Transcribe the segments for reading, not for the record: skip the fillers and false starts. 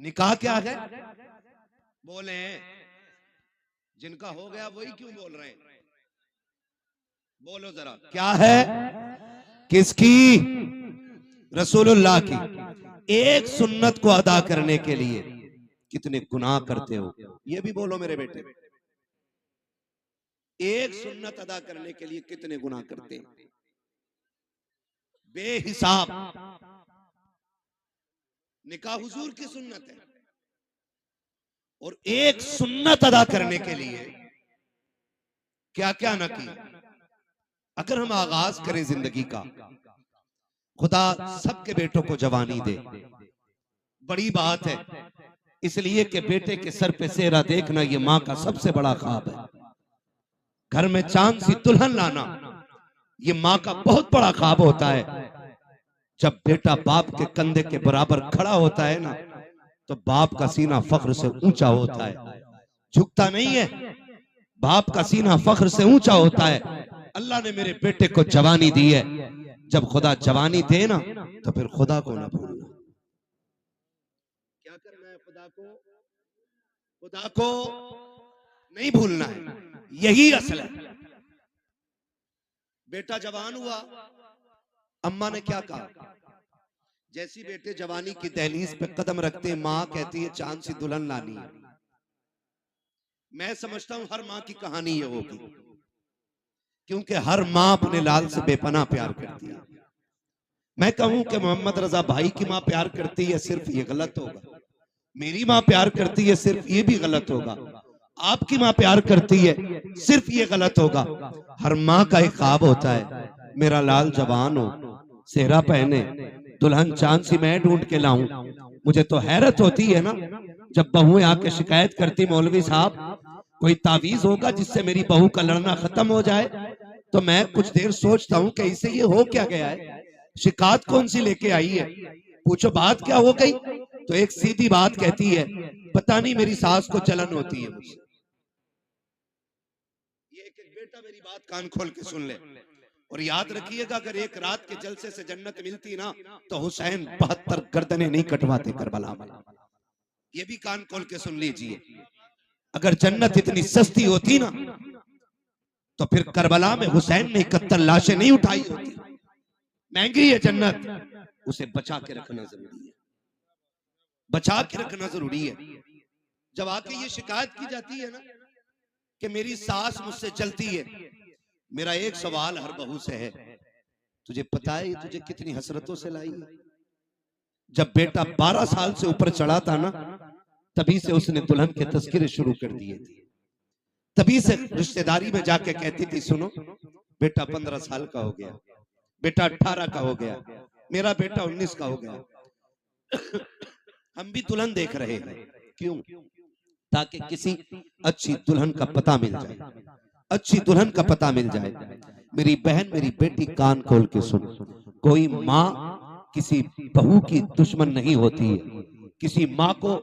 निकाह क्या है? बोले, जिनका हो गया वही क्यों बोल रहे हैं? बोलो जरा, क्या है? किसकी? रसूलुल्लाह की। एक सुन्नत को अदा करने के लिए कितने गुनाह करते हो, ये भी बोलो मेरे बेटे। एक सुन्नत अदा करने के लिए कितने गुनाह करते हैं, बेहिसाब। निकाह हुजूर की सुन्नत है, और एक सुन्नत अदा करने के लिए क्या क्या न किया। अगर हम आगाज करें जिंदगी का, खुदा सबके बेटों को जवानी दे, बड़ी बात है, इसलिए कि बेटे के सर पे सेहरा देखना ये माँ का सबसे बड़ा ख्वाब है। घर में चांद सी दुल्हन लाना ये माँ का बहुत बड़ा ख्वाब होता है। जब बेटा बाप के कंधे के बराबर खड़ा होता है ना, तो बाप का सीना फख्र से ऊंचा होता है, झुकता नहीं है। बाप का सीना फख्र से ऊंचा होता है। अल्लाह ने मेरे बेटे को जवानी दी है। जब खुदा जवानी दे ना, तो फिर खुदा को ना भूलना। क्या करना है? खुदा को नहीं भूलना है, यही असल है। बेटा जवान हुआ, अम्मा ने क्या कहा? जैसी बेटे जवानी की दहलीज पे कदम रखते हैं, माँ कहती है चांद सी दुल्हन लानी है। मैं समझता हूं हर माँ की कहानी ये होगी, क्योंकि हर माँ अपने लाल से बेपनाह प्यार करती है। मैं कहूं कि मोहम्मद रजा भाई की माँ प्यार करती है, सिर्फ ये गलत होगा। मेरी माँ प्यार करती है, सिर्फ ये भी गलत होगा। आपकी माँ प्यार करती है, सिर्फ ये गलत होगा। हर माँ का एक ख्वाब होता है, मेरा लाल जवान हो, सेहरा पहने, दुल्हन चांद सी मैं ढूंढ के लाऊं। मुझे तो हैरत होती है ना, जब बहुएं आके शिकायत करती, मौलवी साहब कोई तावीज होगा जिससे मेरी बहू का लड़ना खत्म हो जाए। तो मैं कुछ देर सोचता हूँ कि इसे ये हो क्या गया है, शिकायत कौन सी लेके आई है, पूछो बात क्या हो गई। तो एक सीधी बात कहती है, पता नहीं मेरी सास को जलन होती है मुझसे। ये एक बेटा मेरी बात कान खोल के सुन ले, और याद रखिएगा, अगर एक रात के जलसे से जन्नत मिलती ना, तो हुसैन 72 गर्दनें नहीं कटवाते करबला में। ये भी कान खोल के सुन लीजिए, अगर जन्नत इतनी सस्ती होती ना, तो फिर करबला में हुसैन ने 71 लाशें नहीं उठाई होती। महंगी है जन्नत, उसे बचा के रखना जरूरी है, बचा के रखना जरूरी है। जब आके ये शिकायत की जाती है ना कि मेरी सास मुझसे जलती है, मेरा एक सवाल हर बहू से है, तुझे पता है तुझे कितनी हसरतों से लाई है? जब बेटा 12 साल से ऊपर चढ़ा था ना, तभी से उसने दुल्हन के तस्करे शुरू कर दिए थे। तभी से रिश्तेदारी में जाके कहती थी, सुनो बेटा 15 साल का हो गया, बेटा 18 का हो गया, मेरा बेटा 19 का हो गया। हम भी दुल्हन देख रहे हैं, क्यों? ताकि किसी अच्छी दुल्हन का पता मिल जाए, अच्छी दुल्हन का पता मिल जाए। मेरी बहन, मेरी बेटी, कान खोल के सुन, कोई माँ किसी बहू की दुश्मन नहीं होती है। किसी माँ को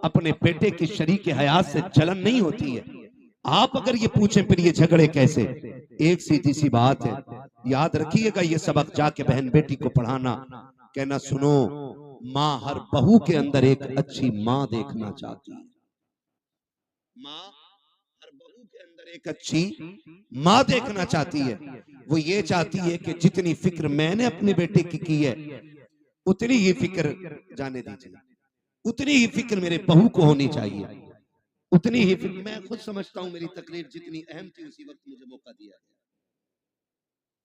अपने बेटे की शरीक हयात से जलन नहीं होती है। आप अगर ये पूछें फिर ये झगड़े कैसे, एक सीधी सी बात है, याद रखिएगा ये सबक जाके बहन बेटी को पढ़ाना, कहना सुनो, माँ हर बहू के अंदर एक अच्छी माँ देखना चाहती है। माँ हर बहू के अंदर एक अच्छी माँ देखना चाहती है। वो ये चाहती है कि जितनी फिक्र मैंने अपने बेटे की है, उतनी ही फिक्र, जाने दीजिए, उतनी ही फिक्र मेरे बहू को होनी चाहिए, उतनी ही फिक्र। मैं खुद समझता हूँ मेरी तकरीर जितनी अहम थी उसी वक्त मुझे मौका दिया गया।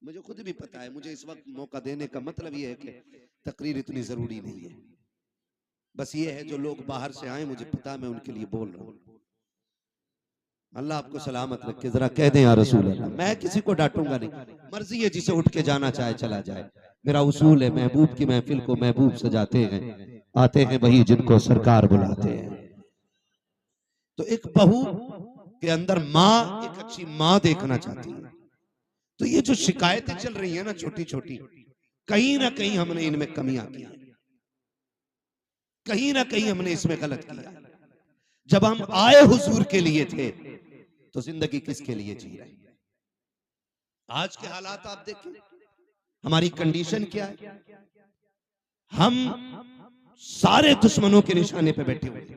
मुझे खुद भी पता है, मुझे इस वक्त मौका देने का मतलब ये है कि तकरीर इतनी जरूरी नहीं है। बस ये है जो लोग बाहर से आए, मुझे पता, मैं उनके लिए बोल रहा हूँ। अल्लाह आपको सलामत रखे। जरा कह दें या रसूल अल्लाह। मैं किसी को डांटूंगा नहीं, मर्जी है जिसे उठ के जाना चाहे चला जाए। मेरा उसूल है, महबूब की महफिल को महबूब सजाते हैं, आते हैं वही जिनको सरकार बुलाते हैं। तो एक बहू के अंदर माँ एक अच्छी माँ देखना चाहती है। तो ये जो शिकायतें चल रही है ना छोटी छोटी, कहीं ना कहीं हमने इनमें कमियां की, कहीं ना कहीं हमने इसमें गलत किया। जब हम आए हुजूर के लिए थे, तो जिंदगी किसके लिए जी रहे? आज के हालात आप देखें, हमारी कंडीशन क्या है। हम सारे दुश्मनों के निशाने पे बैठे हुए थे।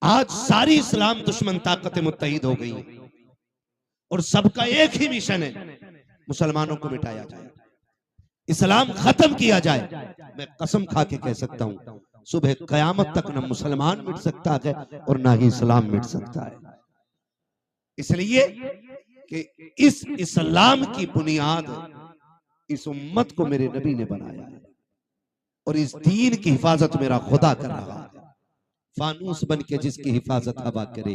आज सारी इस्लाम दुश्मन ताकतें मुत्तहिद हो गई हैं और सबका एक ही मिशन है, मुसलमानों को मिटाया जाए, इस्लाम खत्म किया जाए। मैं कसम खा के कह सकता हूं, सुबह कयामत तक न मुसलमान मिट सकता है और ना ही इस्लाम मिट सकता है। इसलिए कि इस इस्लाम की बुनियाद इस उम्मत को मेरे नबी ने बनाया है और इस दीन की हिफाजत मेरा खुदा कर रहा है। फानूस बन के जिसकी हिफाजत हवा करे,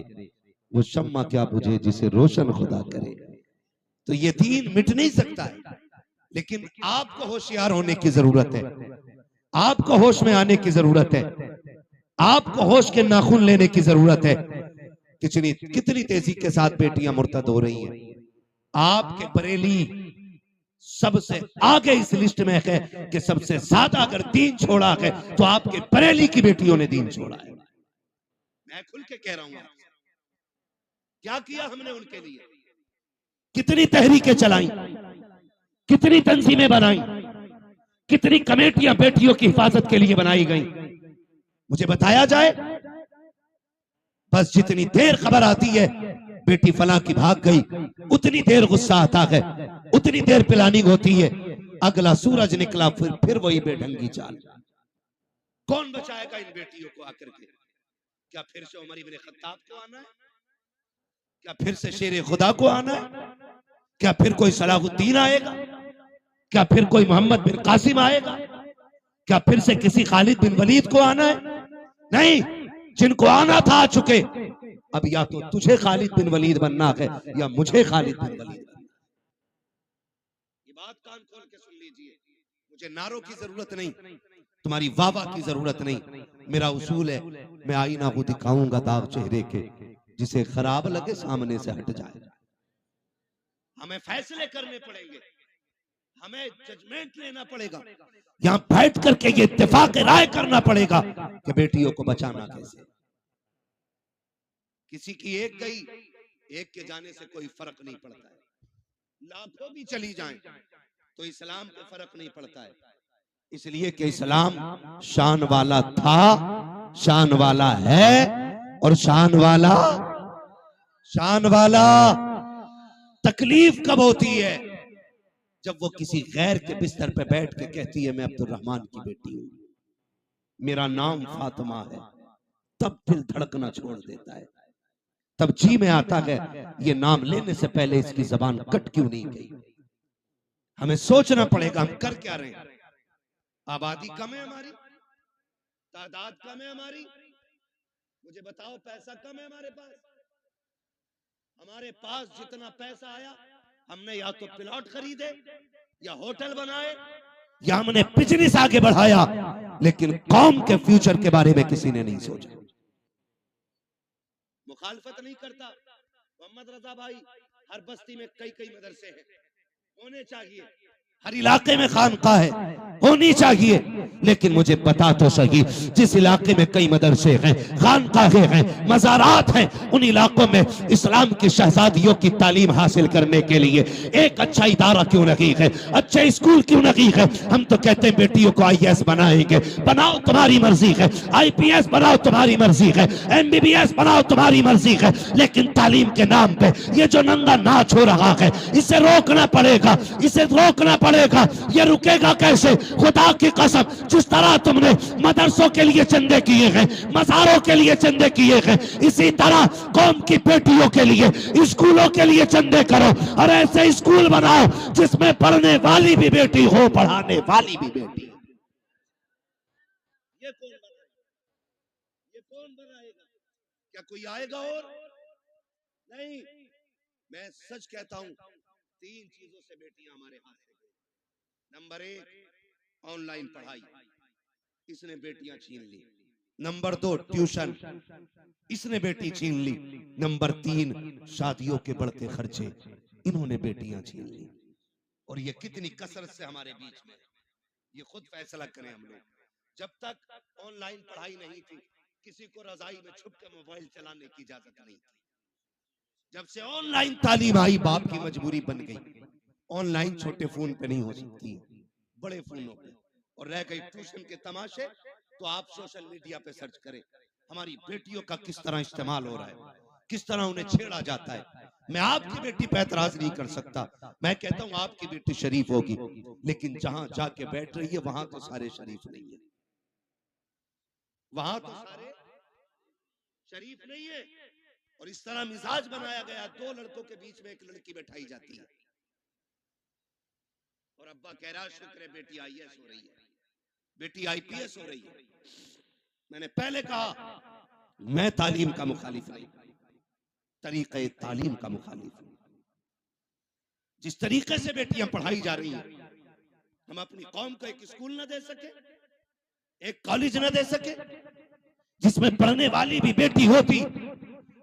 वो शम्मा क्या बुझे जिसे रोशन खुदा करे। तो ये दीन मिट नहीं सकता है, लेकिन आपको होशियार होने की जरूरत है, आपको होश में आने की जरूरत है, आपको होश के नाखून लेने की जरूरत है। कितनी तेजी के साथ बेटियां मुर्तद हो रही हैं। आपके बरेली सबसे आगे इस लिस्ट में है कि सबसे ज्यादा अगर दीन छोड़ा है तो आपके बरेली की बेटियों ने दीन छोड़ा है। मैं खुल के कह रहा हूं, क्या किया हमने उनके लिए, कितनी तहरीकें चलाई, कितनी तंजीमें बनाई, कितनी कमेटियां बेटियों की हिफाजत के लिए बनाई गई, मुझे बताया जाए। बस जितनी देर खबर आती है बेटी फलां की भाग गई, उतनी देर गुस्सा आता है, उतनी देर प्लानिंग होती है। अगला सूरज निकला फिर वही बेढंगी चाल। कौन बचाएगा इन बेटियों को आकर के? क्या फिर से उमर इब्न खत्ताब को आना है? क्या फिर से शेर खुदा को आना है? क्या फिर कोई सलाहुद्दीन आएगा? क्या फिर कोई मोहम्मद बिन कासिम आएगा? क्या फिर से किसी खालिद बिन वलीद को आना है? नहीं, जिनको आना था आ चुके। अब या तो तुझे खालिद बिन वलीद बनना है या मुझे खालिद बिन वलीद बनना। ये बात कान खोल के सुन लीजिए। मुझे नारों की जरूरत नहीं, तुम्हारी वाह की जरूरत नहीं। मेरा उसूल है, मैं आईना को दिखाऊंगा दाग चेहरे के, जिसे खराब लगे सामने से हट जाए। हमें फैसले करने पड़ेंगे, हमें जजमेंट लेना पड़ेगा, यहां बैठ करके ये इत्तेफाक राय करना पड़ेगा कि बेटियों को बचाना कैसे। किसी की एक गई, एक के जाने से कोई फर्क नहीं पड़ता है। लाखों भी चली जाएं तो इस्लाम को फर्क नहीं पड़ता है, इसलिए कि इस्लाम शान वाला था, शान वाला है और शान वाला। तकलीफ कब होती है? जब वो किसी गैर के बिस्तर पे बैठ के कहती है मैं अब्दुर्रहमान की बेटी हूं, मेरा नाम फातिमा है, तब दिल धड़कना छोड़ देता है। तब जी में आता है ये नाम लेने से पहले इसकी जबान कट क्यों नहीं गई। हमें सोचना पड़ेगा हम कर क्या रहे हैं। आबादी कम है हमारी, तादाद कम है हमारी, मुझे बताओ पैसा कम है हमारे पास जितना पैसा आया हमने या तो प्लॉट खरीदे या होटल बनाए या हमने बिजनेस आगे बढ़ाया, लेकिन कौम के फ्यूचर के बारे में किसी ने नहीं सोचा। मुखालफत नहीं करता मोहम्मद रजा भाई, हर बस्ती में कई मदरसे हैं, होने चाहिए, हर इलाके में खानका है, होनी चाहिए, लेकिन मुझे बता तो सही, जिस इलाके में कई मदरसे हैं, खानकाहें हैं, मज़ारात हैं, उन इलाकों में इस्लाम की शहजादियों की तालीम हासिल करने के लिए एक अच्छा इदारा क्यों नहीं है, अच्छे स्कूल क्यों नहीं है। हम तो कहते हैं बेटियों को IAS बनाएंगे, बनाओ तुम्हारी मर्जी है, IPS बनाओ तुम्हारी मर्जी है, MBBS बनाओ तुम्हारी मर्जी है, लेकिन तालीम के नाम पे ये जो नंगा नाच हो रहा है इसे रोकना पड़ेगा, इसे रोकना पड़ेगा। ये रुकेगा कैसे? खुदा की कसम, जिस तरह तुमने मदरसों के लिए चंदे किए हैं, मज़ारों के लिए चंदे किए हैं, इसी तरह कौम की बेटियों के लिए, स्कूलों के लिए चंदे करो और ऐसे स्कूल बनाओ जिसमें पढ़ने वाली भी बेटी हो, पढ़ाने वाली भी बेटी। ये कौन बनाएगा? क्या कोई आएगा? और नहीं, मैं सच कहता हूं, 3 चीजों से बेटियां हमारे हाथ से गई। नंबर 1 ऑनलाइन पढ़ाई, इसने बेटियां छीन ली। नंबर 2 ट्यूशन, इसने बेटी छीन ली। नंबर 3 शादियों के बढ़ते खर्चे, इन्होंने बेटियां छीन ली। और ये कितनी कसरत से हमारे बीच में, ये खुद फैसला करें हम लोग। जब तक ऑनलाइन पढ़ाई नहीं थी, किसी को रजाई में छुप के मोबाइल चलाने की इजाजत नहीं थी। जब से ऑनलाइन तालीम आई, बाप की मजबूरी बन गई, ऑनलाइन छोटे फोन पे नहीं हो सकती, बड़े फोनों पे। और रह गई ट्यूशन के तमाशे, तो आप सोशल मीडिया पे सर्च करें, हमारी बेटियों का किस तरह इस्तेमाल हो रहा है, किस तरह उन्हें छेड़ा जाता है। मैं आपकी बेटी पे एतराज नहीं कर सकता, मैं कहता हूं आपकी बेटी शरीफ होगी, लेकिन जहां जाके बैठ रही है वहां तो सारे शरीफ नहीं है, वहां तो सारे शरीफ नहीं है। और इस तरह मिजाज बनाया गया, दो लड़कों के बीच में एक लड़की बैठाई जाती है और अब्बा कह रहा शुक्र है बेटी आईएएस हो रही है, बेटी आईपीएस हो रही है। मैंने पहले कहा मैं तालीम का मुखालिफ नहीं, तरीके तालीम का मुखालिफ हूं। जिस तरीके से बेटियां पढ़ाई जा रही हैं, हम अपनी कौम को एक स्कूल न दे सके, एक कॉलेज न दे सके जिसमें पढ़ने वाली भी बेटी होती,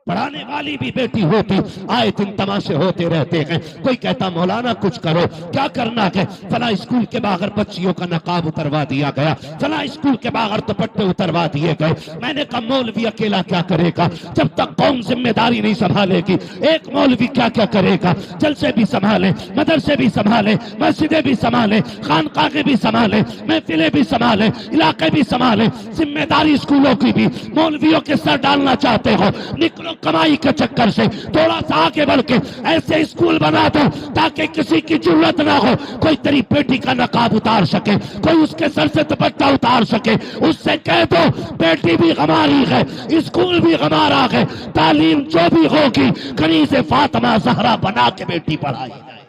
पढ़ाने वाली भी बेटी होती। आए दिन तमाशे होते रहते हैं, कोई कहता मौलाना कुछ करो, क्या करना है, फला स्कूल के बाहर बच्चियों का नकाब उतरवा दिया गया, फला स्कूल के बाहर दुपट्टे उतरवा दिए गए। मैंने कहा मौलवी अकेला क्या करेगा, जब तक कौम जिम्मेदारी नहीं संभालेगी। एक मौलवी क्या क्या करेगा, जलसे भी संभाले, मदरसे भी संभाले, मस्जिदें भी संभाले, खानकाहे भी संभाले, महफिलें भी संभाले, इलाके भी संभाले, जिम्मेदारी स्कूलों की भी। मौलवियों के सर डालना चाहते हो, निकलो कमाई के चक्कर से, थोड़ा सा आगे बढ़ के ऐसे स्कूल बना दो ताकि किसी की जरूरत ना हो, कोई तेरी बेटी का नकाब उतार सके, कोई उसके सर से दुपट्टा उतार सके। उससे कह दो बेटी भी हमारी है, स्कूल भी हमारा है, तालीम जो भी होगी कनीज़े फातिमा ज़हरा बना के बेटी पढ़ाई जाए।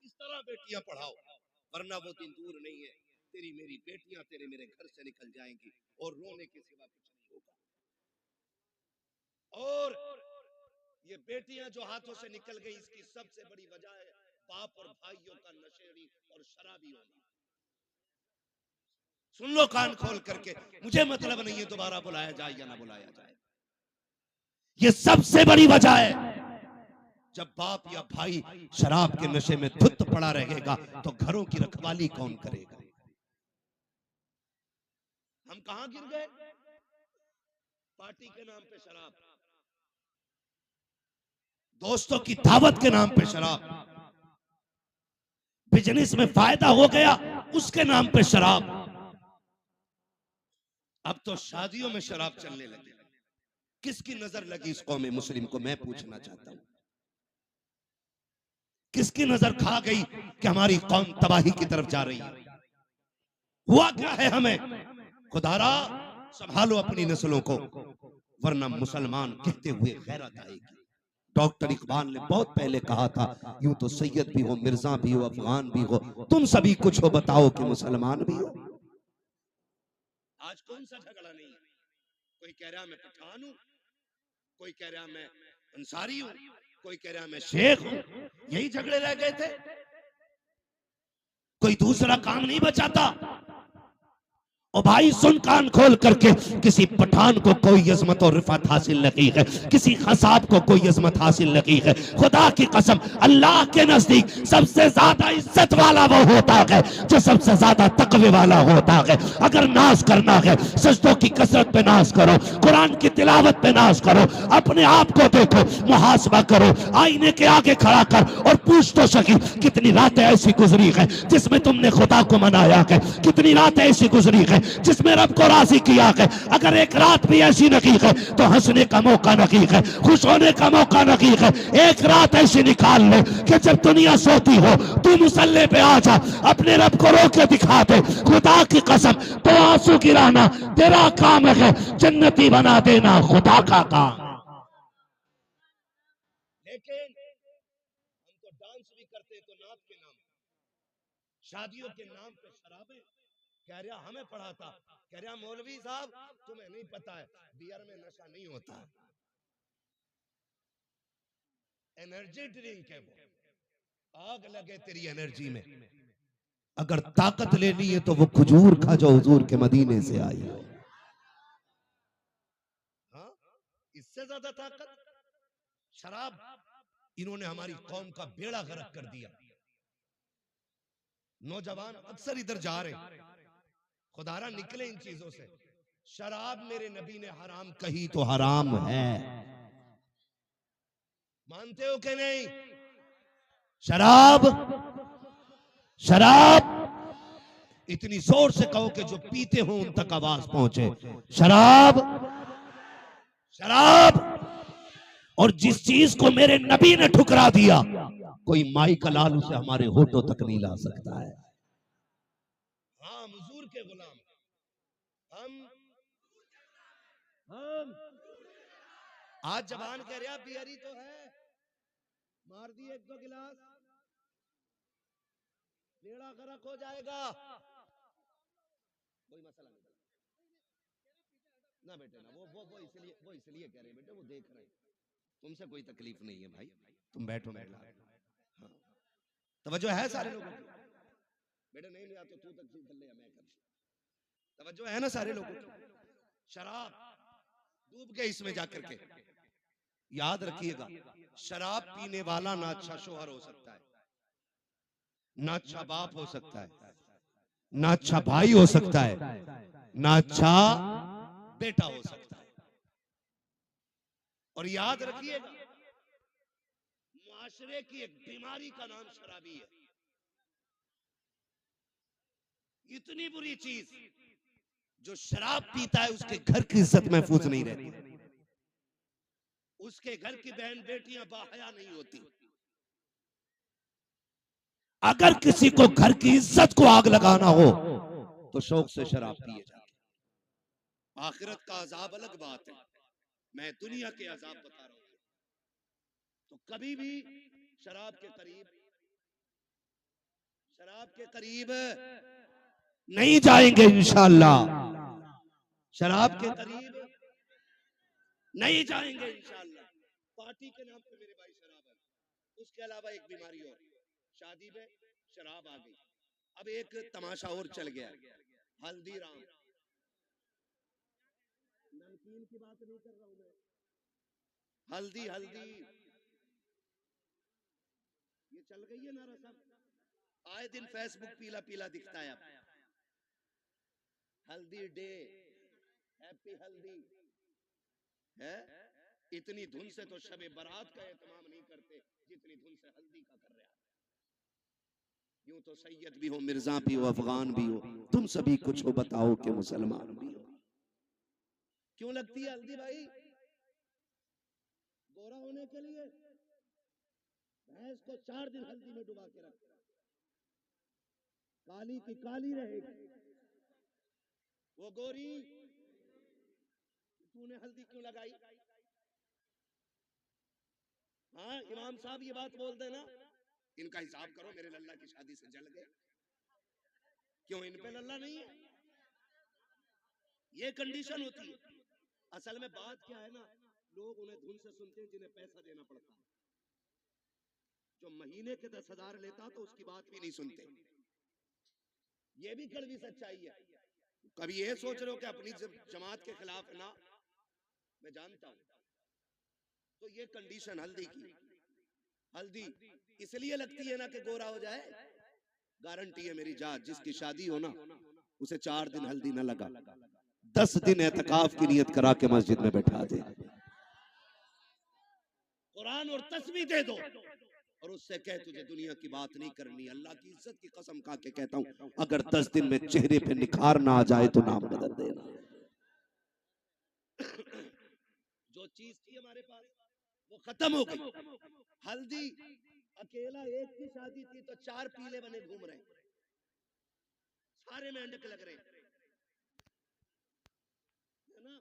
इस तरह बेटियां पढ़ाओ, वरना वो दिन दूर नहीं है, तेरी मेरी बेटियां तेरे मेरे घर से निकल जाएंगी और रोने के सिवा कुछ नहीं होगा। और ये बेटियां जो हाथों से निकल गई, इसकी सबसे बड़ी वजह है बाप और भाइयों का नशेड़ी और शराबी होना। सुन लो कान खोल करके, मुझे मतलब नहीं है दोबारा बुलाया जाए या ना बुलाया जाए, ये सबसे बड़ी वजह है। जब बाप या भाई शराब के नशे में धुत पड़ा रहेगा तो घरों की रखवाली कौन करेगा। हम कहां गिर गए, पार्टी के नाम पे शराब, दोस्तों की दावत के नाम पे शराब, बिजनेस में फायदा हो गया उसके नाम पे शराब। अब तो शादियों में शराब चलने लगी। किसकी नजर लगी इस कौम मुस्लिम को, मैं पूछना चाहता हूं, किसकी नजर खा गई कि हमारी कौम तबाही की तरफ जा रही है। हुआ क्या है हमें, खुदारा संभालो अपनी नस्लों को, वरना मुसलमान कहते हुए गैरत आएगी। डॉक्टर इकबाल ने बहुत पहले कहा था, यूं तो सैयद भी हो, मिर्जा भी हो, अफगान भी हो, तुम सभी कुछ हो, बताओ कि मुसलमान भी हो। आज कौन सा झगड़ा नहीं है, कोई कह रहा मैं पठान हूं, कोई कह रहा मैं अंसारी हूं, कोई कह रहा मैं शेख हूं, यही झगड़े रह गए थे, कोई दूसरा काम नहीं बचाता। और भाई सुन कान खोल करके, किसी पठान को कोई अजमत और रिफत हासिल नहीं है, किसी खसाब को कोई अजमत हासिल नहीं है। खुदा की कसम, अल्लाह के नजदीक सबसे ज्यादा इज्जत वाला वो होता है जो सबसे ज्यादा तकवे वाला होता है। अगर नाज करना है, सजदों की कसरत पे नाज करो, कुरान की तिलावत पे नाज करो, अपने आप को देखो, मुहासबा करो, आईने के आगे खड़ा कर और पूछ तो सकी कितनी रातें ऐसी गुजरी है जिसमें तुमने खुदा को मनाया है, कितनी रातें ऐसी गुजरी है जिसमें रब को राजी किया है। अगर एक रात भी ऐसी नहीं है तो हंसने का मौका नहीं है, खुश होने का मौका नहीं है। एक रात ऐसी निकाल ले कि जब दुनिया सोती हो तू मुसल्ले पे आ जा, अपने रब को रो के दिखा दे। खुदा की कसम, तो आंसू गिराना तेरा काम है, जन्नती बना देना खुदा का काम। लेकिन हम तो डांस भी करते तो नाच के नाम, शादियों के नाम पे शराबें। कह रहा हमें पढ़ाता, कह रहा मौलवी साहब तुम्हें नहीं पता है बियर में नशा नहीं होता, एनर्जी ड्रिंक है वो, आग लगे तेरी एनर्जी में। अगर ताकत लेनी है तो वो खजूर खा जो हुजूर के मदीने से आई हो। हाँ, इससे ज्यादा ताकत शराब। इन्होंने हमारी कौम का बेड़ा गर्क कर दिया। नौजवान अक्सर इधर जा रहे हैं, खुदारा निकले इन चीजों से। शराब मेरे नबी ने हराम कही तो हराम है, मानते हो कि नहीं? शराब, शराब इतनी जोर से कहो कि जो पीते हो उन तक आवाज पहुंचे, शराब शराब। और जिस चीज को मेरे नबी ने ठुकरा दिया, कोई माई का लाल उसे हमारे होठों तक नहीं ला सकता है। हाँ, हुजूर के गुलाम हम आज जबान कह रहा बियरी तो है, मार दिए एक दो गिलास, बेड़ा गर्क हो जाएगा, कोई मसला नहीं ना बेटे ना। वो इसलिए कह रहे हैं बेटे, वो देख रहे हैं, तुमसे कोई तकलीफ नहीं है भाई, तुम बैठो बैठो। हाँ, तवज्जो है सारे लोगों की? बेटे नहीं लिया तो तू तकलीफ कर ले, मैं कर, तवज्जो है ना सारे लोगों की? शराब डूब गए इसमें जाकर के। याद रखिएगा, शराब पीने वाला ना अच्छा शोहर हो सकता है, ना अच्छा बाप हो सकता है, ना अच्छा भाई हो सकता है, ना अच्छा बेटा हो सकता है। और याद रखिएगा, मुआशरे की एक बीमारी का नाम शराबी है। इतनी बुरी चीज, जो शराब पीता है उसके घर की इज्जत महफूज नहीं रहती, उसके घर की बहन बेटियां बाहया नहीं होती। अगर किसी को घर की इज्जत को आग लगाना हो तो शौक से शराब पिए जाए। आखिरत का अजाब अलग बात है, मैं दुनिया के अजाब बता रहा हूं। तो कभी भी शराब के करीब नहीं जाएंगे इंशाअल्लाह, शराब के करीब नहीं जाएंगे इंशाअल्लाह। पार्टी के नाम पे मेरे भाई शराब है, उसके अलावा एक बीमारी और, शादी में शराब आ गई। अब एक तमाशा और चल गया, हल्दीराम। नमकीन की बात नहीं कर रहा हूं मैं, हल्दी हल्दी ये चल गई है ना रसम, आए दिन फेसबुक पीला पीला दिखता है। अब हल्दी डे, हैप्पी हल्दी है। इतनी धुन से तो शबे बारात का एहतमाम नहीं करते जितनी धुन से हल्दी का कर रहे हैं। यूं तो सैयद भी हो, मिर्जा भी हो, अफगान भी हो, तुम सभी कुछ हो, बताओ कि मुसलमान भी हो। क्यों लगती है हल्दी भाई? गोरा होने के लिए। भैंस को 4 दिन हल्दी में डुबा के रखते, काली की काली रहेगी, वो गोरी। तूने हल्दी क्यों लगाई? हाँ इमाम साहब ये बात बोल देना, इनका हिसाब करो, मेरे लल्ला की शादी से जल गए, क्यों इन पे लल्ला नहीं है? ये कंडीशन होती है। असल में बात क्या है ना, लोग उन्हें धुन से सुनते हैं जिन्हें पैसा देना पड़ता है। जो महीने के 10,000 लेता तो उसकी बात भी नहीं सुनते। ये भी कड़वी सच्चाई है। कभी ये सोच रहे हो कि अपनी जमात के खिलाफ ना, मैं जानता हूं। तो ये कंडीशन हल्दी की, हल्दी इसलिए लगती है ना कि गोरा हो जाए। गारंटी है मेरी जात, जिसकी शादी हो ना उसे 4 दिन हल्दी ना लगा, 10 दिन एतकाफ की नियत करा के मस्जिद में बैठा दे, कुरान और तस्बीह दे दो और उससे कह तुझे दुनिया की बात नहीं करनी। अल्लाह की इज्जत की कसम खा के कहता हूं, अगर 10 दिन में चेहरे पे निखार ना आ जाए तो नाम बदल देना। जो चीज थी हमारे पास वो खत्म हो गई। हल्दी अकेला एक की शादी थी तो 4 पीले बने घूम रहे, सारे मेंढक लग रहे है ना।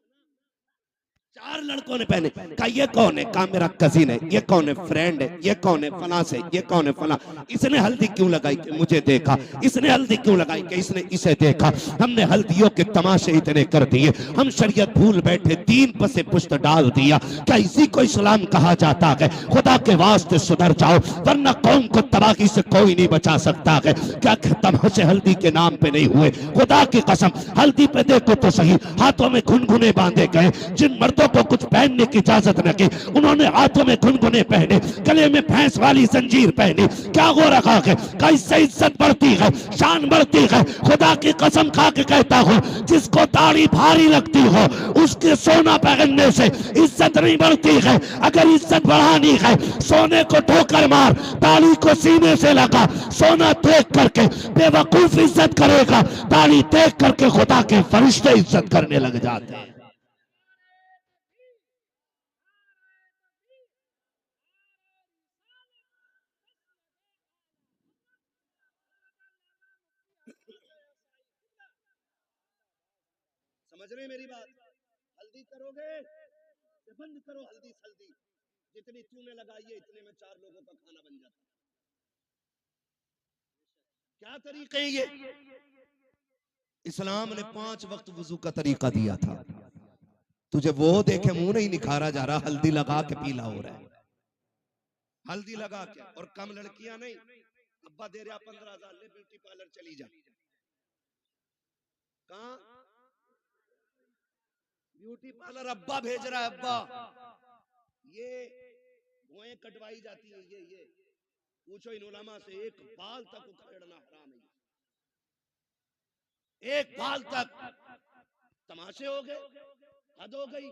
4 लड़कों ने पहने, कहा ये कौन है? कहा मेरा कजिन है। ये कौन है? फ्रेंड है। ये कौन है? फला से। ये कौन है? फला। इसने हल्दी क्यों लगाई? कि मुझे देखा। इसने हल्दी क्यों लगाई? कि इसने इसे देखा। हमने हल्दियों के तमाशे इतने कर दिए, हम शरीयत भूल बैठे, दीन पर से पुश्त डाल दिया। क्या इसी को इस्लाम कहा जाता है? खुदा के वास्ते सुधर जाओ, वरना कौम को तबाही से कोई नहीं बचा सकता है। क्या तमाशे हल्दी के नाम पे नहीं हुए? खुदा की कसम, हल्दी पे देखो तो सही, हाथों में घुनघुने बांधे गए। जिन मर्दों औरतों को कुछ पहनने की इजाजत न की। उन्होंने हाथों में गुनगुने पहने, गले में भैंस वाली जंजीर पहनी। क्या हो रखा है? कैसे इज्जत बढ़ती है, शान बढ़ती है। खुदा की कसम खा के कहता हूं, जिसको दाढ़ी भारी लगती हो उसके सोना पहनने से इज्जत नहीं बढ़ती है। अगर इज्जत बढ़ानी है, सोने को ठोकर मार, दाढ़ी को सीने से लगा। सोना देख करके बेवकूफ इज्जत करेगा, दाढ़ी देख करके खुदा के फरिश्ते इज्जत करने लग जाते हैं। समझ रहे मेरी बात? हल्दी करोगे तो बंद करो हल्दी सल्दी, जितनी तूने लगाई है इतने में 4 लोगों का खाना बन जाता। क्या तरीके हैं ये? इस्लाम ने 5 वक्त वजू का तरीका दिया था। तुझे वो देखे मुंह नहीं निखारा जा रहा, हल्दी लगा के पीला हो रहा है। हल्दी लगा के, और कम लड़कियां नहीं, अब्बा दे रहा 15,000, ले ब्यूटी पार्लर चली जा। कहां? ब्यूटी पार्लर अब्बा भेज रहा है, अब्बा। ये भुएं कटवाई जाती है, ये पूछो इन उलमा से, एक बाल तक उखेड़ना हराम है। एक बाल तक। तमाशे हो गए, हद हो गई।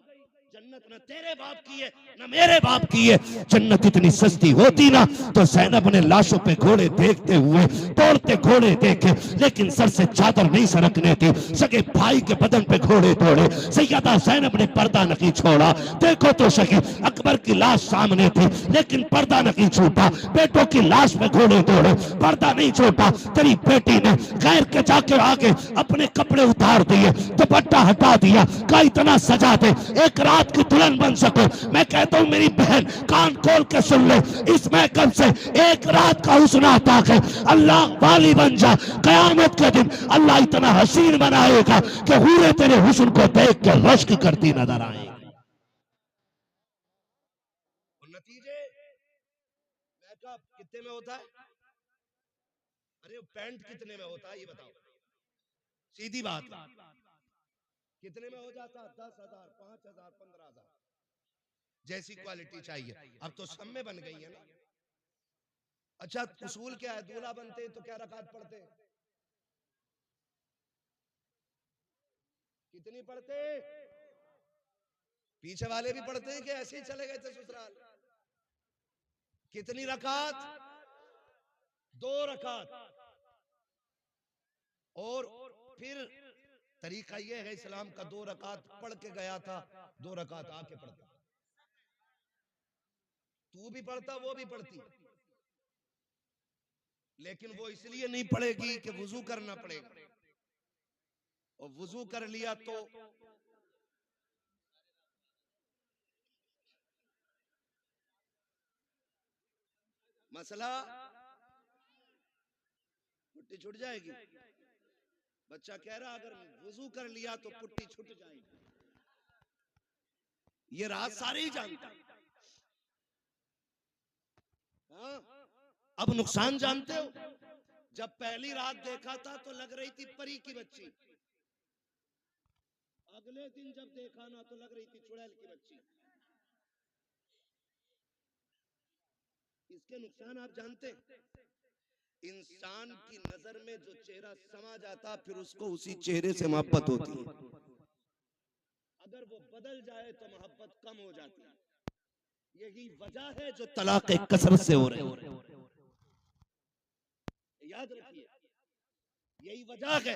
जन्नत न तेरे बाप की है न मेरे बाप की है। जन्नत इतनी सस्ती होती ना तो ज़ैनब ने लाशों पे घोड़े देखते हुए दौड़ते घोड़े देखे, लेकिन सर से चादर नहीं सरकने थी। सगे भाई के बदन पे घोड़े दौड़े, सैयदा ज़ैनब ने पर्दा नहीं छोड़ा। देखो तो सही, अकबर की लाश सामने थी लेकिन पर्दा नहीं छूटा। बेटों की लाश पे घोड़े दौड़े, पर्दा नहीं छोटा। तेरी बेटी ने गैर के जाके आगे अपने कपड़े उतार दिए, दुपट्टा हटा दिया, का इतना सजा दे एक रात की दुल्हन बन सको। मैं कहता हूं मेरी बहन कान खोल के सुन ले, इस महकम से एक रात का हुस्न आता है, अल्लाह वाली बन जा। कयामत के दिन अल्लाह इतना हसीन बनाएगा कि हूरे तेरे हुस्न को देख के रश्क करती नजर आएगी। नतीजे मेकअप कितने में होता है? अरे पैंट कितने में होता है ये बताओ, सीधी बात। कितने में हो जाता? 10,000, 5,000, 15,000, जैसी क्वालिटी चाहिए। अब तो सब में बन गई है ना। अच्छा, उसूल क्या है? दूल्हा बनते हैं तो क्या रकात पढ़ते हैं? कितनी पढ़ते? पीछे वाले भी पढ़ते हैं कि ऐसे ही चले गए थे ससुराल? कितनी रकात? 2 रकात। और फिर तरीका यह है इस्लाम का, 2 रकात पढ़ के गया था, 2 रकात आके पढ़ता। तू भी पढ़ता, वो भी पढ़ती, लेकिन वो इसलिए नहीं पढ़ेगी कि वुजू करना पड़ेगा, और वुजू कर लिया तो मसला पुट्टी छूट जाएगी। बच्चा कह रहा अगर वुजू कर लिया तो पुट्टी छूट जाएगी। ये राज सारे ही जानते हैं। हाँ? अब नुकसान जानते हो? जब पहली रात देखा था तो लग रही थी परी की बच्ची, अगले दिन जब देखा ना तो लग रही थी चुड़ैल की बच्ची। इसके नुकसान आप जानते हैं? इंसान की नजर में जो चेहरा समा जाता फिर उसको उसी चेहरे से मोहब्बत होती है। अगर वो बदल जाए तो मोहब्बत कम हो जाती है। यही वजह है जो तलाक कसरत से हो रही है। याद रखिए, यही वजह है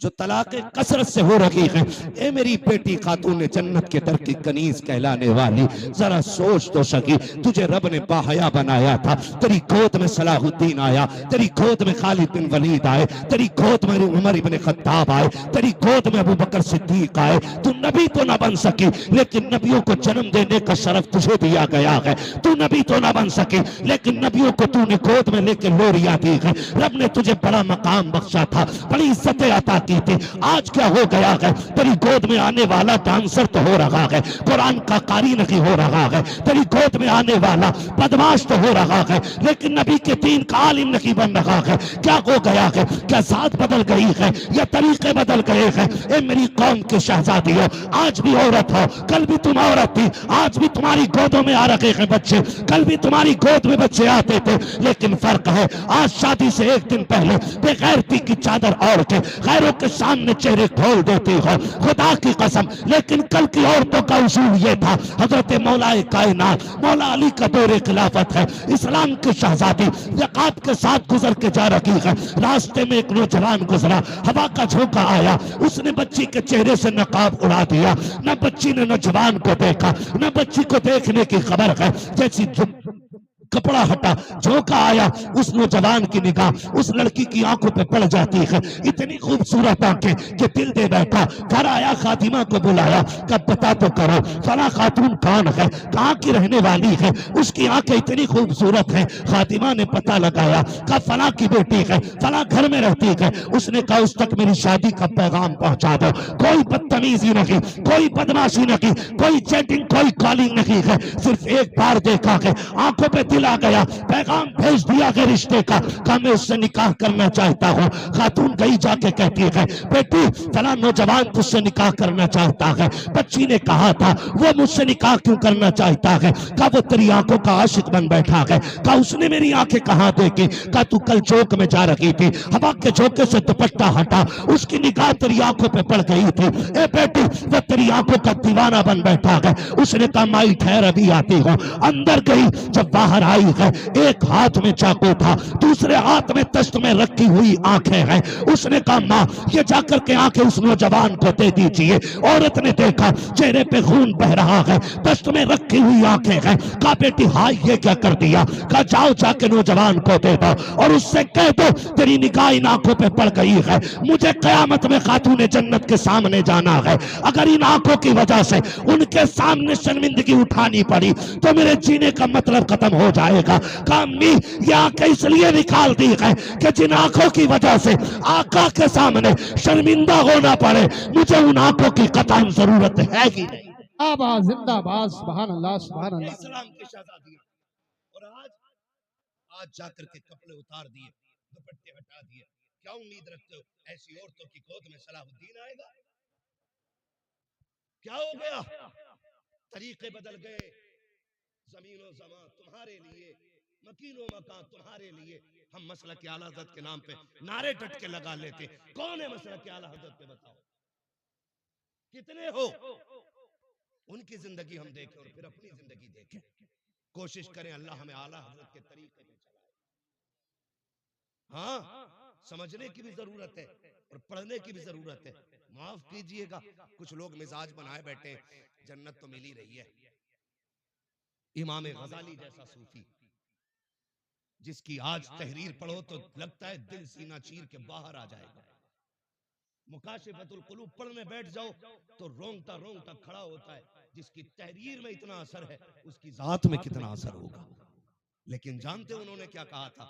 जो तलाक कसरत से हो रही है। ए मेरी बेटी खातून जन्नत के दर की कनीज कहलाने वाली, जरा सोच तो सकी, तुझे रब ने बाहया बनाया था। तेरी गोद में सलाहुद्दीन आया, तेरी गोद में खालिद बिन वलीद आए, तेरी गोद में उमर इब्न खत्ताब आए, तेरी गोद में अबू बकर सिद्दीक आए। तू नबी तो ना बन सकी, लेकिन नबियों को जन्म देने का शरफ तुझे दिया गया है। तू नबी तो ना बन सकी, लेकिन नबियों को तूने गोद में लेकर लोरिया दी है। रब ने तुझे बड़ा मकाम बख्शा था, बड़ी इज्जतें अता की थी, आज क्या हो गया है? तेरी गोद में आने वाला डांसर तो हो रहा है, कुरान का कारी नहीं हो रहा है। तेरी गोद में आने वाला बदमाश तो हो रहा है, लेकिन नबी के दीन का आलिम नहीं बन रहा है। क्या हो गया है? क्या जात बदल गई है या तरीके बदल गए हैं? ए मेरी कौम के शहजादियों, आज भी औरत हो, कल भी तुम औरत थी, आज भी तुम्हारी गोदों में आ रखे हैं बच्चे, कल भी तुम्हारी गोद में बच्चे आते थे, लेकिन फर्क है आज शादी से एक दिन पहले बेगैरती की चादर ओढ़ के गैरों के सामने चेहरे खोल देती हो, खुदा की कसम। लेकिन कल की औरतों का उसूल ये था, हजरत मौलाए कायनात मौला अली का दौरे खिलाफत है, इस्लाम के शहजादी नकाब के साथ गुजर के जा रही है। रास्ते में एक नौजवान गुजरा, हवा का झोंका आया, उसने बच्ची के चेहरे से नकाब उड़ा दिया। न बच्ची ने नौजवान को देखा, न बच्ची को देखने की खबर है। जैसी कपड़ा हटा, झोंका आया, उस नौजवान की निगाह उस लड़की की आंखों पे पड़ जाती है। इतनी खूबसूरत आंखें कि दिल दे बैठा। घर आया, खातिमा को बुलाया, कब पता तो करो फला खातून कौन है, कहाँ की रहने वाली है, उसकी आंखें इतनी खूबसूरत है। खातिमा ने पता लगाया, कहा फला की बेटी है, फला घर में रहती है। उसने कहा उस तक मेरी शादी का पैगाम पहुंचा दो। कोई बदतमीजी नहीं, कोई बदमाशी नहीं, कोई चैटिंग, कोई कॉलिंग नहीं है, सिर्फ एक बार देखा है, आंखों पे आ गया, पैगाम भेज दिया गया रिश्ते का, कहा मैं उससे निकाह करना चाहता हूँ। खातून गई जाके कहती है, बेटी फला नौजवान तुझसे निकाह करना चाहता है। बच्ची ने कहा था वो मुझसे निकाह क्यों करना चाहता है? कहा वो तेरी आंखों का आशिक बन बैठा है। कहा उसने मेरी आंखें कहाँ देखी? कहा तू कल चौक में जा रही थी, हवा के झोंके से दुपट्टा हटा, उसकी निगाह तेरी आंखों पे पड़ गई थी। ए बेटी वो तेरी आंखों का दीवाना बन बैठा है। उसने कहा माई ठहर अभी आती हूँ। अंदर गई, जब बाहर आई है, एक हाथ में चाकू था, दूसरे हाथ में तश्त में रखी हुई आंखें हैं। उसने कहा मां ये जाकर के आंखें उस नौजवान को दे दीजिए। औरत ने देखा चेहरे पे खून बह रहा है, तश्त में रखी हुई आंखें हैं। कहा बेटी हाय ये क्या कर दिया? कहा जाओ जाके नौजवान को दे दो और उससे कह दो तेरी निगाह इन आंखों पे पड़ गई है, मुझे कयामत में खातूने जन्नत के सामने जाना है। अगर इन आंखों की वजह से उनके सामने शर्मिंदगी उठानी पड़ी तो मेरे जीने का मतलब खत्म हो जाएगा। कामी ये आंखें इसलिए निकाल दी है कि जिन आंखों की वजह से आका के सामने शर्मिंदा होना पड़े, मुझे उन आंखों की कतई जरूरत है ही नहीं। जिंदाबाद जिंदाबाद, सुभान अल्लाह सुभान अल्लाह। इस्लाम की शहजादी और आज आज जाकर के कपड़े उतार दिए, दुपट्टे हटा दिए। क्या उम्मीद रखते हो ऐसी औरतों की गोद में सलाहुद्दीन आएगा? क्या हो गया? तरीके बदल गए, जमीनो जमा तुम्हारे लिए, मकीनो मकान तुम्हारे लिए। हम मसला के आला हज़रत के नाम पे नारे टटके लगा लेते। कौन है मसला के आला हज़रत पे? बताओ कितने हो? उनकी जिंदगी हम देखें और फिर अपनी जिंदगी देखें। कोशिश करें अल्लाह हमें आला हज़रत के तरीके पे चलाए। हाँ, समझने की भी जरूरत है और पढ़ने की भी जरूरत है। माफ कीजिएगा, कुछ लोग मिजाज बनाए बैठे, जन्नत तो मिल ही रही है। इमाम गजाली जैसा सूफी जिसकी आज तहरीर पढ़ो तो लगता है दिल सीना चीर के बाहर आ जाएगा। मुकाशिफतुल कुलूब पढ़ने बैठ जाओ तो रोंगटा रोंगटा खड़ा होता है। जिसकी तहरीर में इतना असर है उसकी जात में कितना असर होगा। लेकिन जानते उन्होंने क्या कहा था?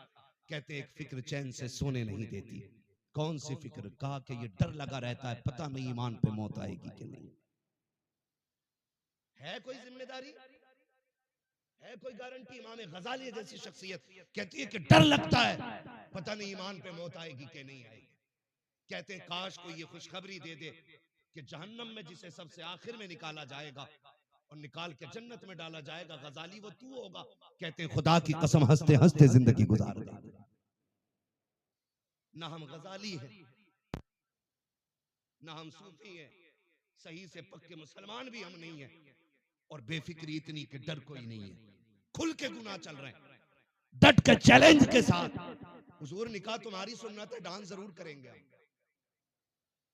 कहते एक फिक्र चैन से सोने नहीं देती। कौन सी फिक्र? कहा कि ये डर लगा रहता है पता नहीं ईमान पे मौत आएगी कि नहीं। है कोई जिम्मेदारी, है कोई गारंटी? इमाम गजाली जैसी शख्सियत कहती है कि डर लगता है पता नहीं ईमान पे मौत आएगी कि नहीं आएगी। कहते हैं काश कोई ये खुशखबरी दे दे कि जहन्नम में जिसे सबसे आखिर में निकाला जाएगा और निकाल के जन्नत में डाला जाएगा, गजाली वो तू होगा। कहते हैं खुदा की कसम हंसते हंसते जिंदगी गुजार दे। ना हम गजाली हैं, ना हम सूफी हैं, सही से पक्के मुसलमान भी हम नहीं हैं, और बेफिक्री इतनी कि डर कोई नहीं है। खुल के गुनाह चल रहे हैं, डट के चैलेंज के साथ। हुजूर निकाह तुम्हारी सुन्नत है, डांस जरूर करेंगे,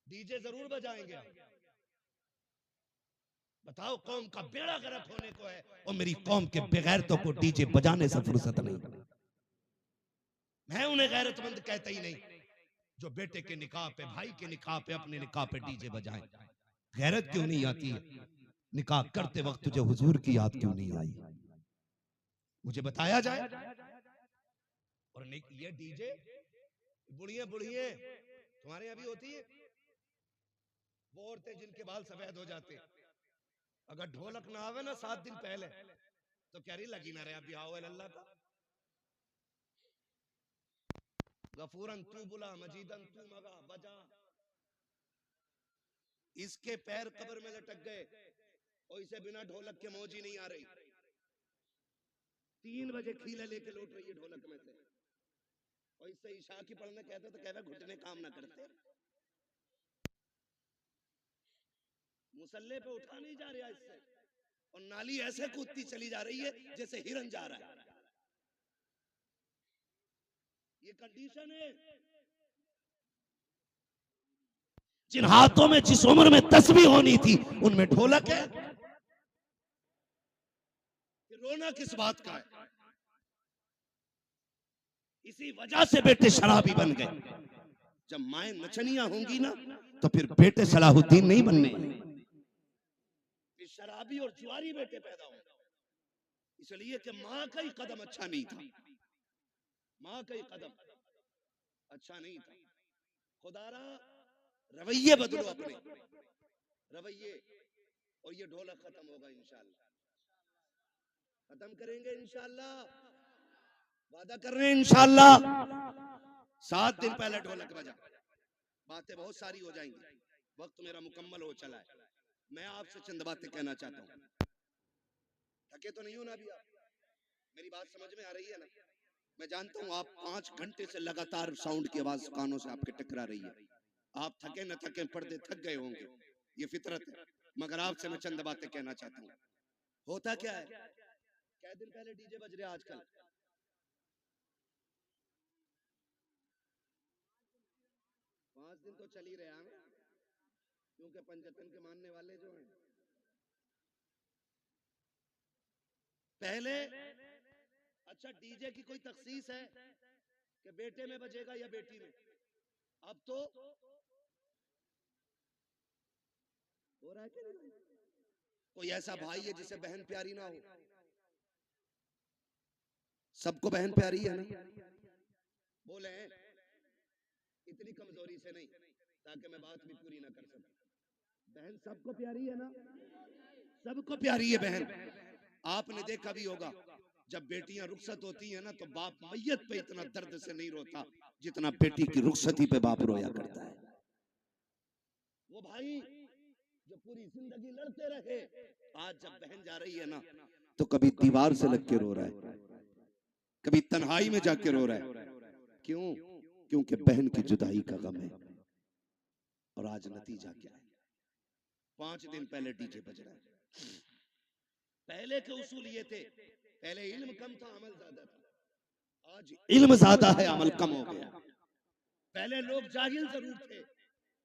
डीजे जरूर बजाएंगे। बताओ कौम का बेड़ा गर्क होने को है और मेरी कौम के बेगैरतों को डीजे बजाने से फुर्सत नहीं। मैं उन्हें गैरतमंद कहता ही नहीं जो बेटे के निकाह पे, भाई के निकाह पे, अपने निकाह पे डीजे बजाएं। गैरत क्यों नहीं आती है? निकाह करते वक्त तुझे हुजूर की याद क्यों नहीं आई? मुझे बताया जाए। और ये डीजे बुढ़िया बुढ़िया तुम्हारे यहाँ भी होती है, वो औरतें जिनके बाल सफेद हो जाते, अगर ढोलक ना आवे ना 7 दिन पहले तो कह रही लगी ना रहे अभी आओ अल्लाह का। गफूरन तू बुला मजीदन तू मगा बजा। इसके पैर कब्र में लटक गए और इसे बिना ढोलक के मौज ही नहीं आ रही। 3 बजे खीले लेके लौट रही है ढोलक में से, और इससे ईशा की पढ़ने कहते तो कहते घुटने काम ना करते। मुसल्ले पे उठा नहीं जा रहा इससे, और नाली ऐसे कूदती चली जा रही है जैसे हिरन जा रहा है। ये कंडीशन है। जिन हाथों में जिस उम्र में तस्बीह होनी थी उनमें ढोलक है। रोना किस बात का है? इसी वजह से बेटे शराबी बन गए। जब माएं नचनियां होंगी ना तो फिर बेटे सलाहुद्दीन नहीं बनने, शराबी और जुआरी बेटे पैदा होंगे। इसलिए कि माँ का ही कदम अच्छा नहीं था, माँ का ही कदम अच्छा नहीं था। खुदारा रवैये बदलो, अपने रवैये, और ये ढोलक खत्म होगा इंशाअल्लाह। खत्म करेंगे इंशाअल्लाह, वादा कर रहे हैं इंशाअल्लाह। 7 दिन पहले ढोलक बजा। बातें बहुत सारी हो जाएंगी, वक्त मेरा मुकम्मल हो चला है। मैं आपसे चंद बातें कहना चाहता हूँ। थके तो नहीं हो ना अभी आप? मेरी बात समझ में आ रही है ना? मैं जानता हूँ आप 5 घंटे से लगातार साउंड की आवाज कानों से आपके टकरा रही है। आप थके न थके पर्दे थक गए होंगे, ये फितरत है। मगर आपसे मैं चंद बातें कहना चाहता हूँ। होता क्या है, क्या दिन पहले डीजे बज रहे आजकल? 5 दिन तो चल ही रहे हैं, क्योंकि पंजतन के मानने वाले जो हैं पहले, अच्छा डीजे की कोई तखसीस है कि बेटे में बजेगा या बेटी में? अब तो हो रहा है कि नहीं? कोई ऐसा भाई है जिसे बहन प्यारी ना हो? सबको बहन प्यारी है ना? बोले इतनी कमजोरी से नहीं, ताकि मैं बात भी पूरी ना कर सकूं। बहन सबको प्यारी है ना? सबको प्यारी है बहन। आपने देखा भी होगा जब बेटियां रुखसत होती है ना तो बाप मैयत पे इतना दर्द से नहीं रोता जितना बेटी की रुखसती पे बाप रोया करता है। वो भाई जो पूरी जिंदगी लड़ते रहे, आज जब बहन जा रही है ना तो कभी दीवार से लग के रो रहा है, कभी तन्हाई में जाके रो रहा है। क्यों? क्योंकि बहन की जुदाई का गम है। और आज नतीजा क्या है? 5 दिन पहले डीजे बज रहा है। पहले के उसूल ये थे, पहले इल्म कम था अमल ज्यादा था। आज इल्म ज्यादा है अमल कम हो गया। पहले लोग जाहिल जरूर थे,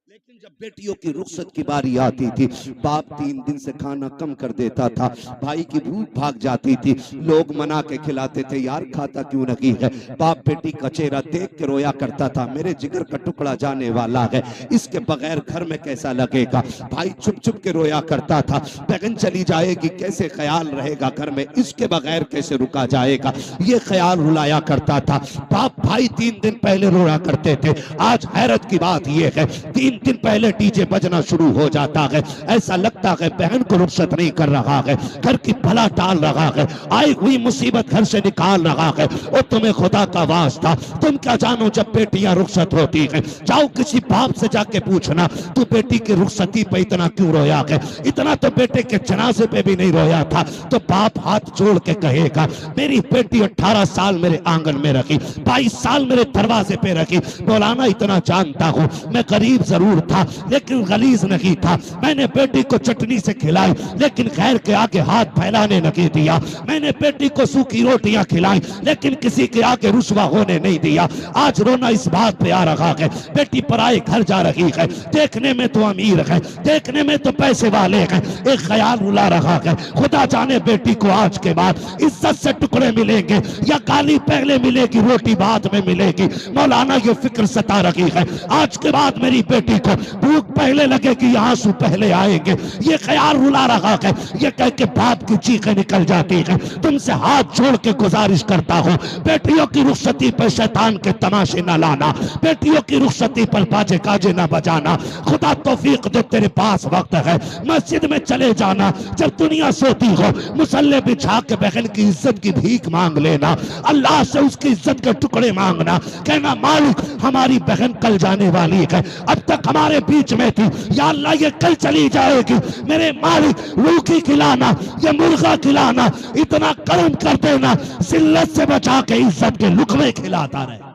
लेकिन जब बेटियों की रुखसत की बारी आती थी, बाप 3 दिन से खाना कम कर देता था, भाई की भूख भाग जाती थी, लोग मना के खिलाते थे, यार खाता क्यों नहीं है? बाप बेटी का चेहरा देख के रोया करता था, मेरे जिगर का टुकड़ा जाने वाला है, इसके बगैर घर में कैसा लगेगा? भाई चुप चुप के रोया करता था, बहन चली जाएगी कैसे ख्याल रहेगा घर में, इसके बगैर कैसे रुका जाएगा? ये ख्याल रुलाया करता था। बाप भाई 3 दिन पहले रोया करते थे। आज हैरत की बात यह है 3 दिन पहले डीजे बजना शुरू हो जाता है। ऐसा लगता है बहन को रुखसत नहीं कर रहा है, घर की भला टाल रहा है, आई हुई मुसीबत घर से निकाल रहा है। और तुम्हें खुदा का वास्ता, तुम क्या जानो जब बेटियां रुखसत होती हैं? जाओ किसी बाप से जाके पूछना, तू बेटी की रुखसती पे इतना क्यों रोया है? इतना तो बेटे के जनाजे पे भी नहीं रोया था। तो बाप हाथ जोड़ के कहेगा, मेरी बेटी 18 साल मेरे आंगन में रखी, 22 साल मेरे दरवाजे पे रखी। मौलाना इतना जानता हूँ, मैं गरीब जरूर था लेकिन गलीज नहीं था। मैंने बेटी को चटनी से खिलाई लेकिन खैर के आगे हाथ फैलाने नहीं दिया। मैंने बेटी को सूखी रोटियां खिलाई लेकिन किसी के आगे रुसवा होने नहीं दिया। आज रोना इस बात पे आ रहा है, बेटी पराए घर जा रही है, देखने में तो अमीर है, देखने में तो पैसे वाले हैं, एक ख्याल रुला रहा है, खुदा जाने बेटी को आज के बाद इज्जत से टुकड़े मिलेंगे या गाली पहले मिलेगी, रोटी बाद में मिलेगी। मौलाना ये फिक्र सता रही है, आज के बाद मेरी बेटी बेटी को भूख पहले लगे कि आंसू पहले आएंगे, ये ख्याल रुला रहा है। ये कह के बाप की चीखें निकल जाती है। तुमसे हाथ जोड़ के गुजारिश करता हूँ, बेटियों की रुखसती पर शैतान के तमाशे ना लाना, बेटियों की रुखसती पर बाजे काजे ना बजाना। खुदा तौफीक दे, तेरे पास वक्त है, मस्जिद में चले जाना, जब दुनिया सोती हो मुसल्ले बिछा के बहन की इज्जत की भीख मांग लेना, अल्लाह से उसकी इज्जत के टुकड़े मांगना, कहना मालिक हमारी बहन कल जाने वाली है, अब तक हमारे बीच में थी, या अल्लाह ये कल चली जाएगी, मेरे मालिक रूखी खिलाना, ये मुर्गा खिलाना, इतना करम कर देना, जिल्लत से बचा के इज्जत के लुकमे खिलाता रहे।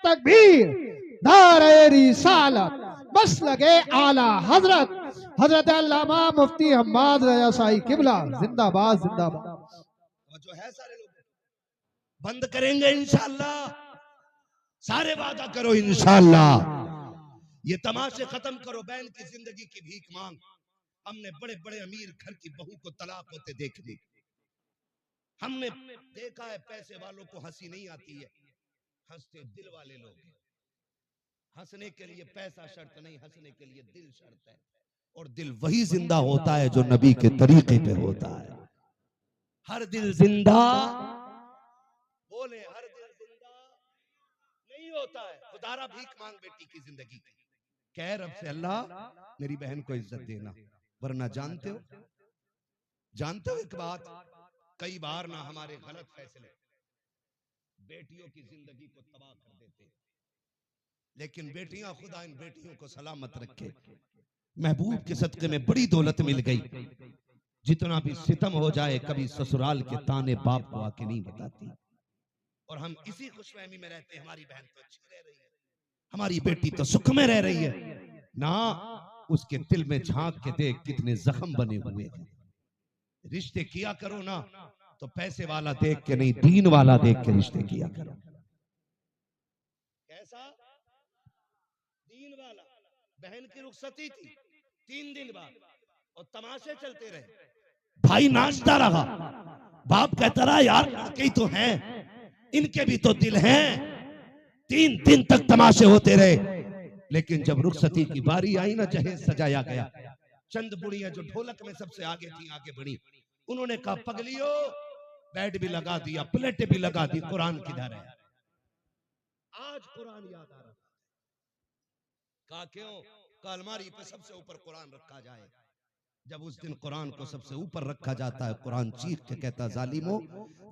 तकबीर, नारे रिसालत, बस लगे आला हजरत हजरत अल्लामा मुफ्ती हम्माद रजा साई किबला जिंदाबाद जिंदाबाद। जो है सारे लोग बंद करेंगे इंशाअल्लाह, सारे वादा करो इंशाअल्लाह। ये तमाशे खत्म करो, बहन की जिंदगी की भीख मांग। हमने बड़े बड़े अमीर घर की बहू को तलाक होते देख ली, हमने देखा है पैसे वालों को हंसी नहीं आती है, हंसते दिल वाले लोग हैं। हंसने के लिए पैसा शर्त नहीं, हंसने के लिए दिल शर्त है, और दिल वही जिंदा होता है जो नबी के तरीके पे होता है। हर दिल जिंदा, बोले हर दिल जिंदा नहीं होता है। खुदारा भीख मांग बेटी की जिंदगी की, कह रब से अल्लाह मेरी बहन को इज्जत देना, वरना जानते हो एक बात, कई बार ना हमारे गलत फैसले बेटियों की जिंदगी को तबाह कर देते, लेकिन बेटियां, खुदा इन बेटियों को सलामत रखे। महबूब के सदके में बड़ी दौलत मिल गई, जितना भी सितम हो जाए कभी ससुराल के ताने बाप को आके नहीं बताती, और हम इसी खुशफहमी में रहते हैं हमारी बहन तो अच्छी रह रही है, हमारी बेटी तो सुख में रह रही है ना। उसके दिल में झांक के देख कितने जख्म बने हुए हैं। रिश्ते किया करो ना तो पैसे वाला देख के नहीं, दीन वाला देख के रिश्ते किया करो। कैसा दीन वाला? बहन की रुखसती थी 3 दिन बाद और तमाशे चलते रहे, भाई नाचता रहा, बाप कहता रहा यार लड़के ही तो हैं, इनके भी तो दिल हैं। 3 दिन तक तमाशे होते रहे, लेकिन जब रुखसती की बारी आई ना, जहेज सजाया गया, चंद बुढ़ियां जो ढोलक में सबसे आगे थी आगे बढ़ी, उन्होंने कहा पगलियो बेड भी लगा दिया, प्लेटें भी लगा दी, कुरान किधर है? आज कुरान याद आ रहा। कहा क्यों? कहा अलमारी पे सबसे ऊपर कुरान रखा जाए। जब उस दिन कुरान को सबसे ऊपर रखा जाता है, कुरान चीख के कहता जालिमो,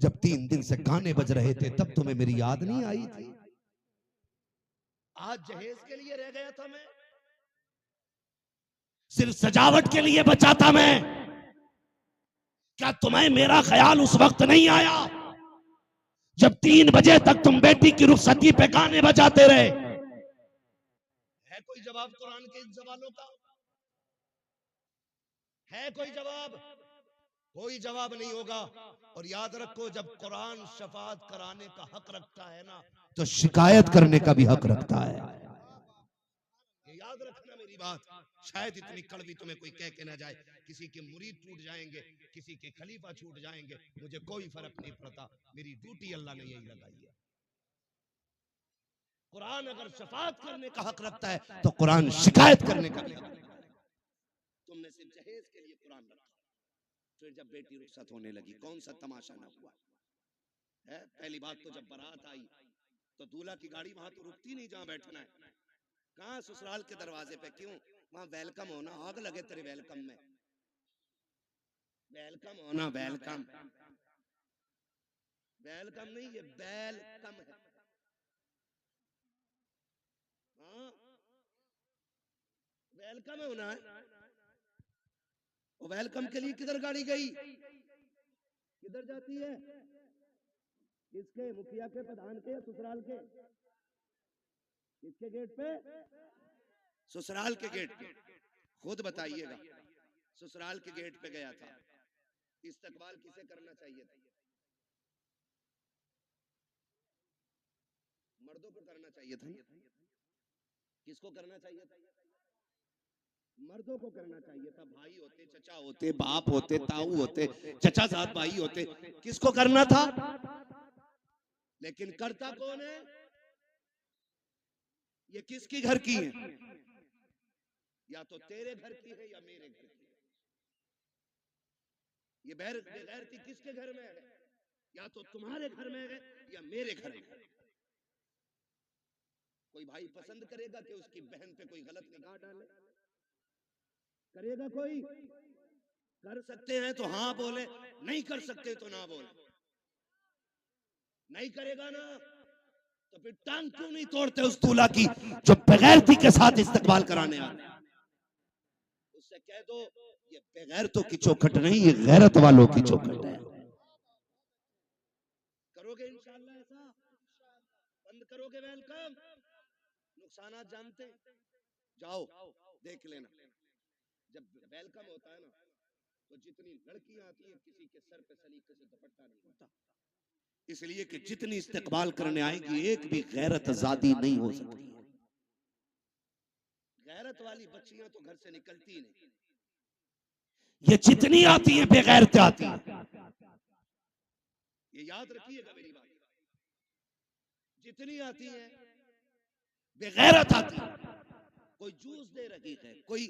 जब 3 दिन से गाने बज रहे थे तब तुम्हें मेरी याद नहीं आई थी? आज जहेज के लिए रह गया था मैं, सिर्फ सजावट के लिए बचा था मैं। क्या तुम्हें मेरा ख्याल उस वक्त नहीं आया जब 3 बजे तक तुम बेटी की रुखसती पे गाने बजाते रहे? है कोई जवाब कुरान के इन सवालों का? है कोई जवाब? कोई जवाब नहीं होगा। और याद रखो, जब कुरान शफाअत कराने का हक रखता है ना, तो शिकायत करने का भी हक रखता है। ये याद रखना मेरी बात। शायद इतनी कड़वी तुम्हें कोई कह के ना जाए, किसी के मुरीद टूट जाएंगे, किसी के खलीफा छूट जाएंगे, मुझे कोई फर्क नहीं पड़ता, मेरी ड्यूटी अल्लाह ने यही लगाई है। कुरान अगर शफाअत करने का हक रखता है तो कुरान शिकायत करने का भी हक रखता है। तुमने सिर्फ जहेज के लिए कुरान रखा, फिर जब बेटी रुखसत होने लगी कौन सा तमाशा ना हुआ है? पहली बात तो जब बारात आई तो दूल्हा की गाड़ी वहां तो रुकती नहीं जहां बैठना है। कहां? ससुराल के दरवाजे पे। क्यों? वहां वेलकम होना, आग लगे तेरे वेलकम में। वेलकम होना, वेलकम वेलकम नहीं, ये वेलकम है। हाँ, वेलकम होना है। और वेलकम के लिए किधर गाड़ी गई? किधर जाती है? किसके? मुखिया के, प्रधान के, या ससुराल के? किसके गेट पे? ससुराल के गेट पे। खुद बताइएगा। ससुराल के गेट पे गया था, इस्तकबाल किसे करना चाहिए था? मर्दों को करना चाहिए था। किसको करना चाहिए था? मर्दों को करना चाहिए था। भाई होते, चचा होते, बाप होते, ताऊ होते, चचा साथ भाई होते, किसको करना था? लेकिन करता कौन है? ये किसकी घर की है? या तो तेरे घर की है या मेरे घर की है। ये बेगैरती किसके घर में है? या तो तुम्हारे घर में है या मेरे घर में है। कोई भाई पसंद करेगा कि उसकी बहन पे कोई गलत निगाह डाले? करेगा कोई? कर सकते हैं तो हाँ बोले, नहीं कर सकते तो ना बोले। नहीं करेगा ना तो फिर टांग क्यों नहीं तोड़ते उस दूल्हा की जो बेगैरती के साथ इस्तकबाल कराने आ रहे? उससे कह दो ये बेगैरतों की चौखट नहीं, ये गैरत वालों की चौखट है। करोगे इंशाअल्लाह ऐसा? बंद करोगे वेलकम? नुकसानात जानते? जाओ देख लेना। जब वेलकम होता है ना तो जितनी लड़कियां आती हैं किसी के सर पे सलीके से दुपट्टा नहीं होता, इसलिए कि जितनी इस्तकबाल करने आएगी एक भी गैरत आजादी नहीं हो सकती। गैरत वाली बच्चियां तो घर से निकलती नहीं। ये जितनी आती हैं बेगैरत आती हैं। ये याद रखिएगा मेरी बात। जितनी आती हैं बेगैरत आती है। कोई जूस दे रही है, कोई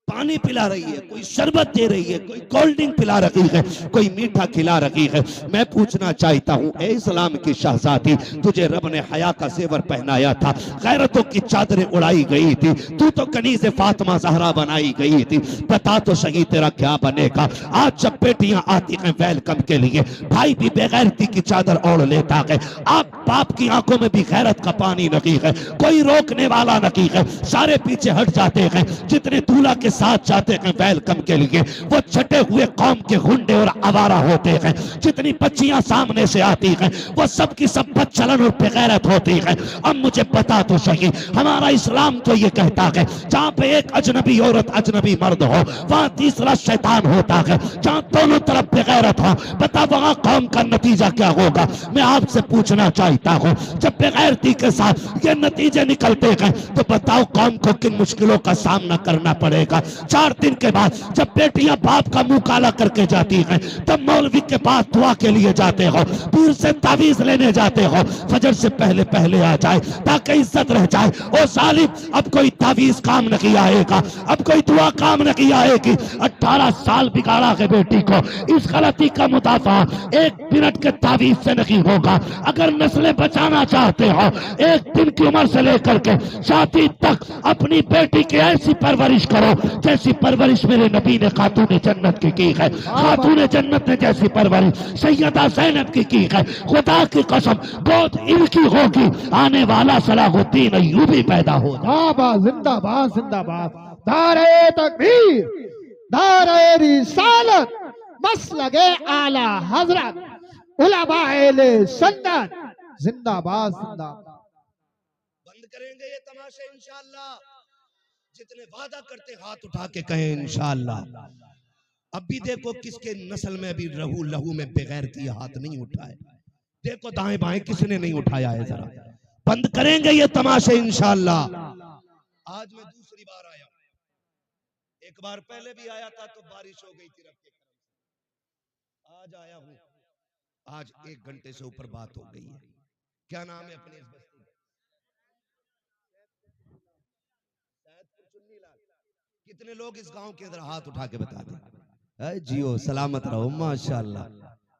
पानी पिला रही है, कोई शरबत दे रही है, कोई कोल्ड ड्रिंक पिला रही है, कोई मीठा खिला रही है। मैं पूछना चाहता हूँ ए इस्लाम की शहजादी, तुझे रब ने हया का जेवर पहनाया था, गैरतों की चादरें उड़ाई गई थी, तू तो कनीज़े फातिमा ज़हरा बनाई गई थी, बता तो सही तेरा क्या बनेगा? आज जब बेटियां आती हैं वेलकम के लिए, भाई भी बेगैरती की चादर ओढ़ लेता है। आप बाप की आंखों में भी गैरत का पानी नहीं है, कोई रोकने वाला नहीं है, सारे पीछे हट जाते हैं। जितने दूल्हा के साथ जाते हैं वेलकम के लिए वो छटे हुए कौम के गुंडे और आवारा होते हैं। जितनी बच्चियां सामने से आती हैं वो सब की सब बदचलन और बेगैरत होती हैं। अब मुझे बता तो सही, हमारा इस्लाम तो ये कहता है जहां पे एक अजनबी औरत अजनबी मर्द हो वहां तीसरा शैतान होता है। जहां दोनों तरफ बेगैरत हो, बता वहां कौम का नतीजा क्या होगा? मैं आपसे पूछना चाहता हूं, जब बेगैरती के साथ ये नतीजे निकलते हैं तो बताओ कौम को किन मुश्किलों का सामना करना पड़ेगा। 4 दिन के बाद जब बेटियां बाप का मुंह काला करके जाती हैं तब मौलवी के पास दुआ के लिए जाते हो, पीर से तावीज लेने जाते हो, फजर से पहले पहले आ जाए ताकि इज्जत रह जाए। ओ सालिम, अब कोई तावीज काम नहीं आएगा, अब कोई दुआ काम नहीं आएगी। 18 साल बिगाड़ा है बेटी को, इस गलती का मुदाफा 1 मिनट के तावीज से नहीं होगा। अगर नस्लें बचाना चाहते हो 1 दिन की उम्र से लेकर के शादी तक अपनी बेटी की ऐसी परवरिश करो जैसी परवरिश मेरे नबी ने खातून जन्नत की है। खातून जन्नत ने जैसी परवरिश सैयदा ज़ैनब की है। खुदा की कसम बहुत इनकी होगी, आने वाला सलाहुद्दीन अय्यूबी पैदा होगा। जिंदाबाद जिंदाबाद। नारे तकबीर, नारे रिसालत, मसलके आला हजरत, उलमाए सुन्नत, जिंदाबाद जिंदाबाद। बंद करेंगे ये तमाशे इंशाअल्लाह। जितने वादा करते हाथ उठा के कहें इंशाअल्लाह। अब भी देखो किसके नस्ल में अभी लहू में बेगैरती हाथ नहीं उठा है। देखो दाएं बाएं किसने नहीं उठाया है, जरा बंद करेंगे ये तमाशे इंशाअल्लाह। आज मैं दूसरी बार आया हूं, एक बार पहले भी आया था तो बारिश हो गई थी रब के करम से। आज आया हूं, आज 1 घंटे से ऊपर बात हो गई है। क्या नाम है अपने इस बस्ती? कितने लोग इस गांव के अंदर हाथ उठा के बता दें। जियो सलामत रहो, माशाअल्लाह।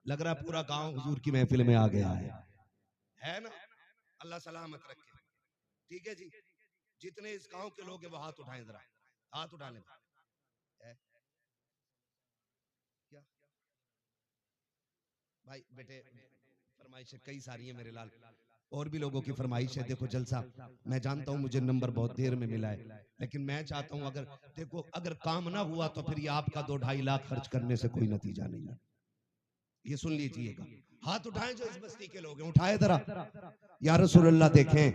लग रहा पूरा गांव हुजूर की महफिल में आ गया है ना? अल्लाह सलामत रखे। ठीक है जी, जितने इस गांव के लोग हैं वो हाथ उठाएं, जरा हाथ उठाने। क्या भाई बेटे फरमाइशें कई सारी है मेरे लाल, और भी लोगों की फरमाइश है। देखो जलसा, मैं जानता हूं मुझे नंबर बहुत देर में मिला है, लेकिन मैं चाहता हूं अगर देखो अगर काम ना हुआ तो फिर ये आपका 2-2.5 लाख खर्च करने से कोई नतीजा नहीं है। ये सुन लीजिएगा। हाथ उठाएं जो इस बस्ती के लोग हैं, उठाए जरा। या रसूल अल्लाह, देखें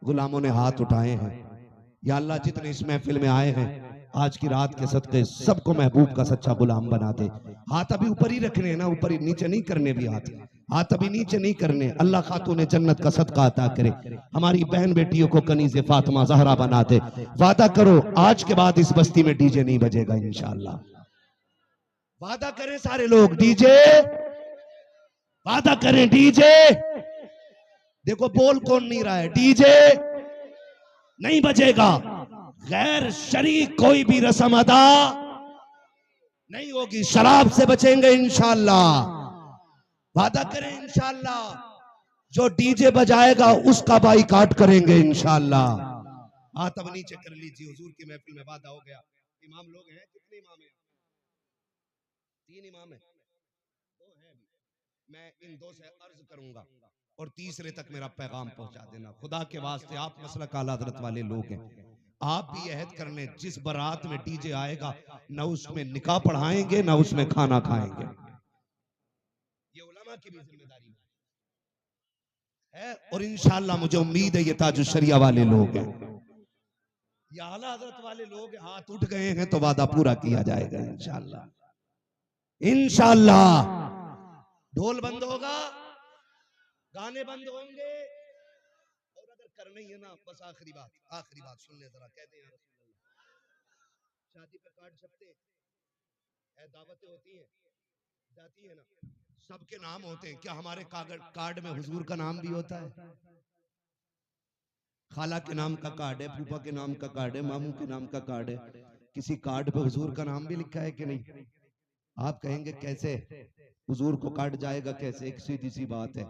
गुलामों ने हाथ उठाए हैं। या अल्लाह जितने इस महफिल में आए हैं आज की रात के सदके सबको महबूब का सच्चा गुलाम बना दे। हाथ अभी ऊपर ही रखने हैं ना, ऊपर ही, नीचे नहीं करने भी हाथ अभी नीचे नहीं करने। अल्लाह खातून जन्नत का सदका अता करे, हमारी बहन बेटियों को कनीज़े फातिमा ज़हरा बना दे। वादा करो आज के बाद इस बस्ती में डीजे नहीं बजेगा इंशाअल्लाह। वादा करें सारे लोग, डीजे वादा करें, डीजे। देखो बोल कौन नहीं रहा है, डीजे नहीं बजेगा। गैर शरीक कोई भी रस्म अदा नहीं होगी। शराब से बचेंगे इंशाअल्लाह, वादा करें इंशाअल्लाह। जो डीजे बजाएगा उसका बाइकाट करेंगे इंशाअल्लाह। हाथ अब नीचे कर लीजिए, हुजूर की महफिल में वादा हो गया। इमाम लोग हैं, कितने इमाम हैं? 3 इमाम हैं, 2 हैं अभी। मैं इन 2 से अर्ज करूंगा और तीसरे तक मेरा पैगाम पहुंचा देना। खुदा के वास्ते आप मसलक आला हज़रत वाले लोग हैं, आप भी अहद कर लें, जिस बारात में डीजे आएगा ना उसमें निकाह पढ़ाएंगे ना उसमें खाना खाएंगे। ये उलमा की भी जिम्मेदारी है और इंशाअल्लाह मुझे उम्मीद है ये ताजुश शरिया वाले लोग हैं, ये आला हज़रत वाले लोग हाथ उठ गए हैं तो वादा पूरा किया जाएगा इंशाअल्लाह। इंशाअल्लाह ढोल बंद होगा, गाने बंद होंगे, और अगर करना ही है ना, बस आखिरी बात सुन ले जरा। कहते हैं शादी पे कार्ड छपते हैं, दावतें होती हैं, जाती है ना, सबके नाम होते हैं। क्या हमारे कार्ड में हुजूर का नाम भी होता है? खाला के नाम का कार्ड है, फूफा के नाम का कार्ड है, मामू के नाम का कार्ड है, किसी कार्ड पे हुजूर का नाम भी लिखा है कि नहीं? आप कहेंगे कैसे हुजूर को कार्ड जाएगा कैसे? एक सीधी सी बात है,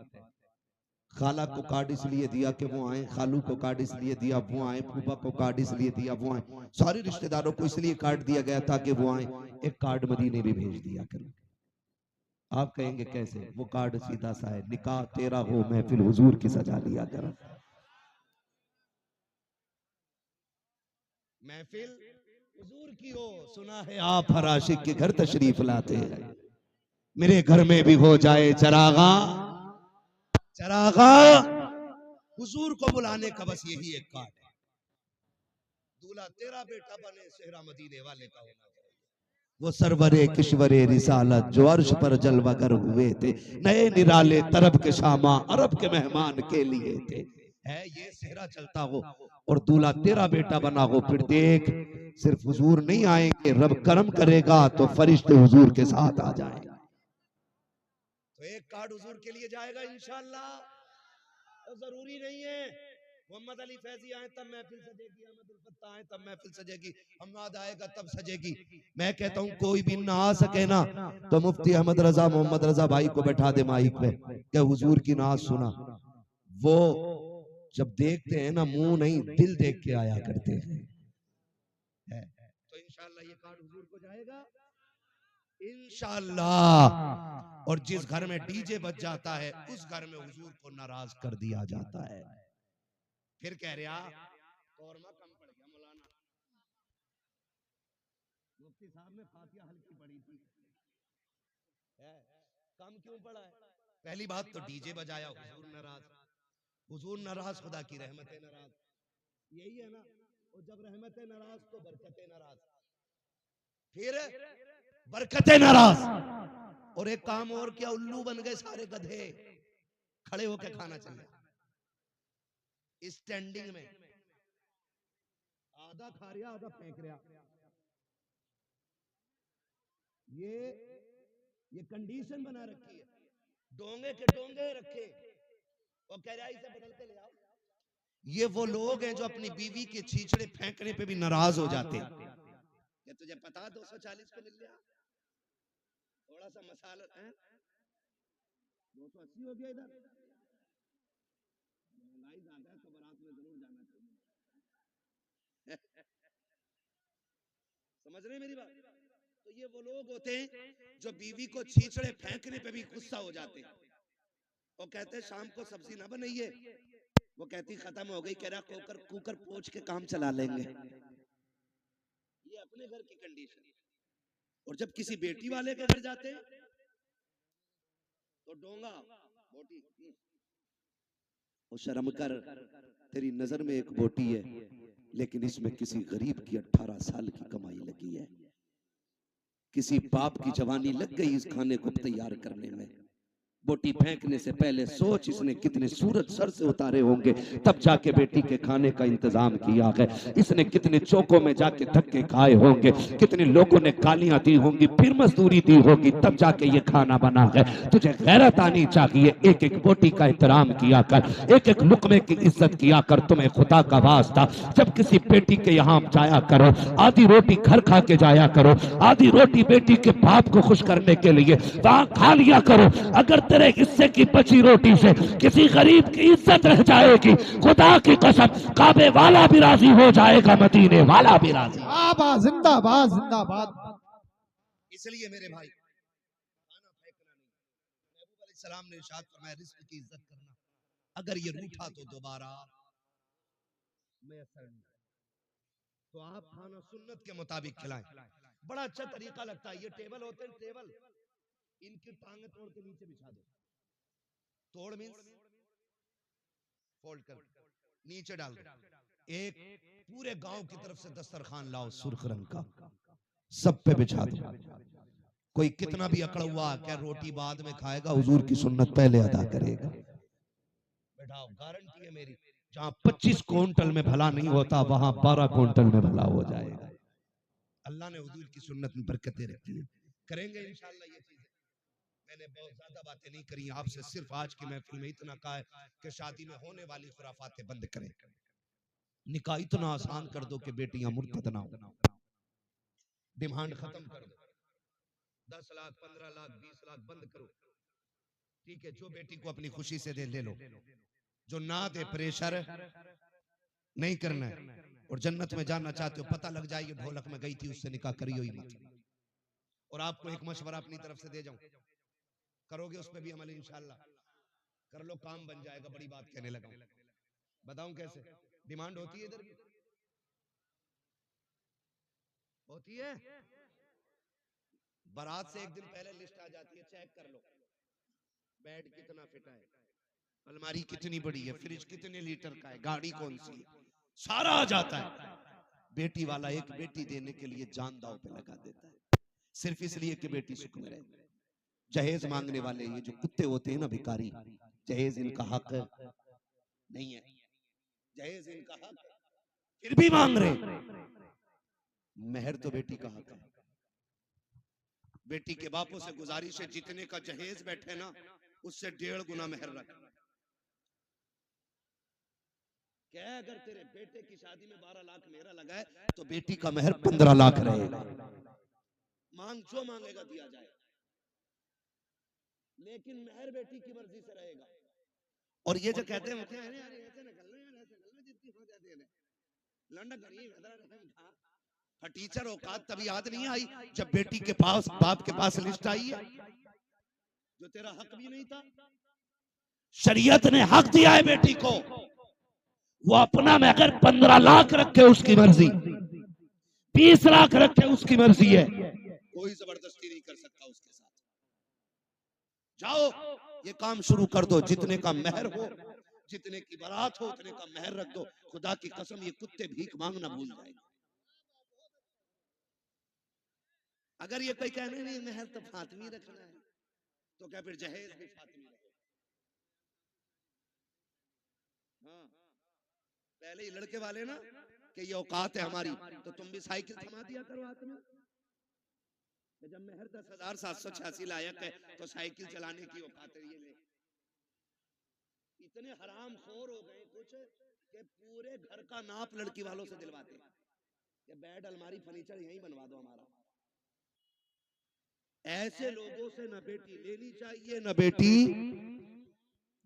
खाला को कार्ड इसलिए दिया कि वो आए, खालू को कार्ड इसलिए दिया वो आए, फूफा को कार्ड इसलिए दिया वो आए, सारे रिश्तेदारों को इसलिए कार्ड दिया गया ताकि वो आए। एक कार्ड मदीने भी भेज दिया करें। आप कहेंगे कैसे? वो कार्ड सीधा सा है, निकाह तेरा हो महफिल हुजूर की सजा लिया कर। महफिल हुजूर की हो, सुना है आप हर आशिक के घर तशरीफ लाते हैं, मेरे घर में भी हो जाए चरागा। हुजूर को बुलाने का बस यही एक कार्ड है। दूल्हा तेरा बेटा बने, सेहरा मदीने वाले का होना चाहिए। वो सरवरे किश्वरे रिसालत जो अर्श पर जलवा कर हुए थे, नए निराले तरब के शामा अरब के मेहमान के लिए थे। है ये सेहरा चलता हो और दूल्हा तेरा बेटा बना हो, फिर देख सिर्फ हुजूर नहीं आएंगे, रब करम करेगा तो फरिश्ते हुजूर के साथ आ जाएंगे। तो एक कार्ड हुजूर के लिए जाएगा इंशाअल्लाह। जरूरी नहीं है मोहम्मद अली फैजी आए तब महफिल सजेगी, अहमद अल फत्ता आए तब महफिल सजेगी, अहमद आएगा तब सजेगी। मैं कहता हूं कोई भी ना आ सके ना तो मुफ्ती अहमद रजा मोहम्मद रजा भाई को बैठा दे माइक पे, क्या हुजूर की नाज सुना। वो जब देखते हैं ना मुंह नहीं दिल देख के आया करते हैं। तो इंशाअल्लाह ये कार्ड हुजूर को जाएगा इंशाअल्लाह। और जिस घर में डीजे बज जाता है उस घर में हुजूर को नाराज कर दिया जाता है। फिर कह रहा कौरमा कम पड़ गया मौलाना, मुफ्ती साहब ने फातिहा हल्की पढ़ी थी, कम क्यों पड़ा है? पहली बात तो डीजे बजाया, हुजूर नाराज, हुजूर नाराज, खुदा की रहमतें नाराज, यही है ना। और जब रहमतें नाराज तो बरकतें नाराज, फिर बरकतें नाराज। और एक काम और क्या, उल्लू बन गए सारे गधे, खड़े होके खाना चाहिए स्टैंडिंग में, आधा खा रहा आधा फेंक रहा। ये कंडीशन बना रखी है, डोंगे के डोंगे रखे और कह रहा इसे बदल के ले आओ। ये वो लोग हैं जो अपनी बीवी के छींचड़े फेंकने पे भी नाराज हो जाते हैं। ये तुझे पता 240 को मिल गया, थोड़ा सा मसाला है 280 हो गया, इधर महंगाई ज्यादा है तो बारात में जरूर जाना चाहिए। समझ रहे मेरी बात? तो ये वो लोग होते हैं जो बीवी को छींचड़े फेंकने पे भी गुस्सा हो जाते हैं और कहते हैं शाम को सब्जी ना बनाइए, वो कहती खत्म हो गई, कह रहा कुकर पोंछ के काम चला लेंगे। ये अपने घर की कंडीशन। और जब किसी बेटी वाले के घर जाते हैं तो डोंगा बोटी, शर्म कर, तेरी नजर में एक बोटी है लेकिन इसमें किसी गरीब की 18 साल की कमाई लगी है, किसी बाप की जवानी लग गई इस खाने को तैयार करने में। बोटी फेंकने से पहले सोच इसने कितने सूरज सर से उतारे होंगे, तब जाके बेटी के खाने का इंतजाम किया है। इसने कितने चौकों में जाके धक्के खाए होंगे, कितने लोगों ने गालियां दी होंगी, फिर मजदूरी दी होगी, तब जाके ये खाना बना है। तुझे गैरत आनी चाहिए, एक एक बोटी का एहतराम किया कर, एक एक लुकमे की इज्जत किया कर। तुम्हें खुदा का वास्ता जब किसी बेटी के यहाँ जाया करो, आधी रोटी घर खा के जाया करो, आधी रोटी बेटी के बाप को खुश करने के लिए वहां खा लिया करो। अगर तेरे हिस्से की बची रोटी से किसी गरीब की इज्जत रह जाएगी, खुदा की कसम काबे वाला भी राजी हो जाएगा, मदीने वाला भी राजी। आबा जिंदाबाद जिंदाबाद। इसलिए मेरे भाई खाना फेंकना नहीं। महबूब अलैहिस्सलाम ने इरशाद फरमाया रिस्क की इज्जत करना, अगर ये रूठा तो दोबारा मैसर नहीं, तो आप खाना सुन्नत के मुताबिक खिलाएं। बड़ा अच्छा तरीका लगता है, ये टेबल होते हैं टेबल, इनकी टांगें तोड़ के नीचे बिछा दो। तोड़ मींस फोल्ड कर नीचे डाल दो। एक पूरे गांव की तरफ से दस्तरखान लाओ सुर्ख रंग का, सब पे बिछा दो। कोई कितना भी अकड़ा हुआ क्या रोटी बाद में खाएगा, हुजूर की सुन्नत पहले अदा करेगा। बैठाओ, गारंटी है मेरी, जहां 25 क्विंटल में भला नहीं होता वहां 12 क्विंटल में भला हो जाएगा। अल्लाह ने हुजूर की सुन्नत में बरकतें रखी है। करेंगे इंशाअल्लाह ये चीजें। मैंने बहुत ज्यादा बातें नहीं करी आपसे, सिर्फ आज की महफिल में इतना कहा है कि शादी में होने वाली खुराफातें बंद करें। निकाह इतना आसान कर दो कि बेटियां मुर्तद ना हो। डिमांड खत्म कर दो, 10 लाख 15 लाख 20 लाख बंद करो। ठीक है, जो बेटी को अपनी खुशी से दे ले लो, जो ना दे प्रेशर नहीं करना है। और जन्नत में जाना चाहते हो, पता लग जाए ये ढोलक में गई थी उससे निकाह करियो ही मत। और आपको एक मशवरा अपनी तरफ से दे जाऊं, करोगे उस पर भी अमल इंशाअल्लाह कर लो, काम बन जाएगा। बड़ी बात कहने लगा, बताऊं कैसे? डिमांड होती है इधर भी होती है। बारात से एक दिन पहले लिस्ट आ जाती है, चेक कर लो बेड कितना फिट है, अलमारी कितनी बड़ी है, फ्रिज कितने लीटर का है, गाड़ी कौन सी है, सारा आ जाता है। बेटी वाला एक बेटी देने के लिए जान दांव पे लगा देता है, सिर्फ इसलिए कि बेटी सुख में रहे। जहेज मांगने वाले ये जो कुत्ते होते हैं ना भिखारी, जहेज इनका हक नहीं है, जहेज इनका हक फिर भी मांग रहे। मेहर तो बेटी का हक है। बेटी के बापों से गुजारिश है, जितने का जहेज बैठे ना उससे 1.5 गुना मेहर रख। क्या अगर तेरे बेटे की शादी में 12 लाख मेरा लगा है तो बेटी का मेहर 15 लाख रहेगा। मांग जो मांगेगा दिया जाए, लेकिन मेहर बेटी की मर्जी से रहेगा। और ये जो कहते हैं टीचर औकात तभी याद नहीं आई जब बेटी के पास बाप के पास लिस्ट आई है, जो तेरा हक भी नहीं था। शरीयत ने हक दिया है बेटी को, वो अपना में अगर 15 लाख रखे उसकी मर्जी, 20 लाख रखे उसकी मर्जी है, कोई जबरदस्ती नहीं कर सकता उसके साथ। जाओ ये काम शुरू कर दो, जितने का मेहर हो, जितने की बारात हो उतने का मेहर रख दो। खुदा की कसम ये कुत्ते भीख मांगना भूल जाएंगे। अगर ये कोई कहने नहीं मेहर तो फातिमी रखना है, तो क्या फिर जहेज भी फातिमी रखो। हाँ, पहले ही लड़के वाले ना कि ये औकात है हमारी, तो तुम भी साइकिल थमा दिया करो हाथ में। जब मेहर 10,786 लायक है तो साइकिल चलाने की औकात है ये ले। इतने हराम खोर हो गए कुछ कि पूरे घर का नाप लड़की वालों से दिलवाते हैं कि बेड अलमारी फर्नीचर यहीं बनवा दो हमारा। ऐसे लोगों से न बेटी लेनी चाहिए न बेटी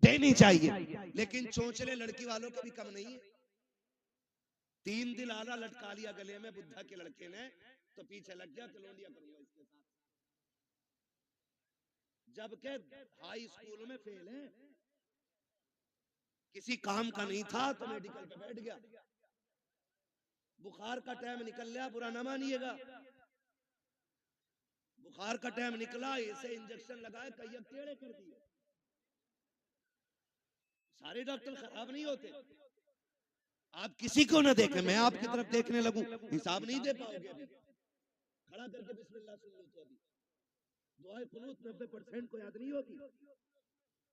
देनी चाहिए। लेकिन चोंचले लड़की वालों के भी कम नहीं है। 3 दिल आला लटका लिया गले में बुद्धा के लड़के ने, तो पीछे लग गया कलोनिया करूंगा इसके साथ। जबकि हाई स्कूल में फेल है, किसी काम का नहीं था तो मेडिकल पे बैठ गया। बुखार का टाइम निकल गया, बुरा ना मानिएगा, बुखार का टाइम निकला, इसे इंजेक्शन लगाए, कई टेढ़े कर दिए। सारे डॉक्टर खराब नहीं होते। आप किसी को ना देखें, मैं आपकी तरफ देखने लगूं, हिसाब नहीं दे पाओगे। अभी खड़ा करके बिस्मिल्लाह सुन लो तो अभी दुआए कुनूत 90% को याद नहीं होगी।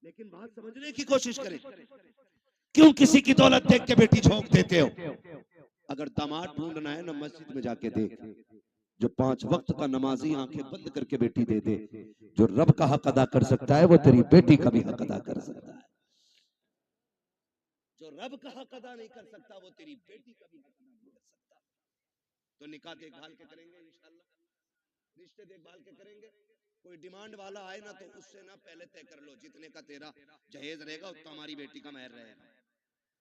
लेकिन बात समझने की कोशिश करें, क्यों किसी की दौलत देख के बेटी झोंक देते हो? अगर दामाद ढूंढना है ना, मस्जिद में जाके देख, जो 5 वक्त का नमाजी आंखें बंद करके बेटी दे दे, जो रब का हक अदा कर सकता है वो तेरी बेटी का भी हक अदा कर सकता है। जो रब का हक अदा नहीं कर सकता वो तेरी बेटी का भी हक अदा नहीं कर सकता। तो निकाह देखभाल के करेंगे इंशाल्लाह, रिश्ते देखभाल के करेंगे। कोई डिमांड वाला आए ना तो उससे ना पहले तय कर लो जितने का तेरा जहेज रहेगा उतना हमारी बेटी का महर रहेगा,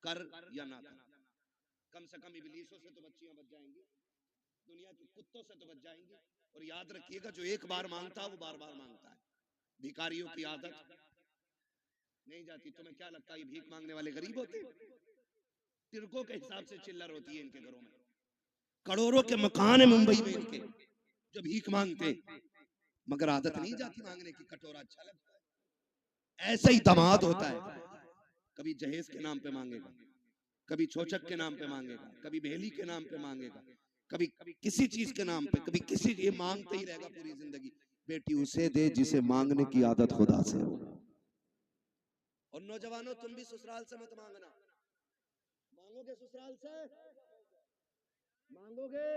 कर या ना कर। कम से कम इबलीसों से तो बच्चियां बच जाएंगी, दुनिया के कुत्तों से तो बच जाएंगी। और याद रखिएगा, जो एक बार मांगता है वो बार बार मांगता है। भिखारियों की आदत नहीं जाती। तुम्हें क्या लगता है ये भीख मांगने वाले गरीब होते हैं? तिरकों के हिसाब से चिल्लर होती है इनके घरों में। करोड़ों के मकान है मुंबई में इनके, जो भीख मांगते, मगर आदत नहीं जाती मांगने की। कटोरा अच्छा लगता है। ऐसा ही दामाद होता है, कभी जहेज के नाम पे मांगेगा, कभी छोचक के नाम पे मांगेगा, कभी बेली के नाम पे मांगेगा, कभी किसी चीज के नाम पे, कभी किसी, ये मांगते ही रहेगा पूरी जिंदगी। बेटी उसे दे जिसे मांगने की आदत खुदा से हो। और नौजवानों, तुम भी ससुराल से मत मांगना। मांगोगे ससुराल से, मांगोगे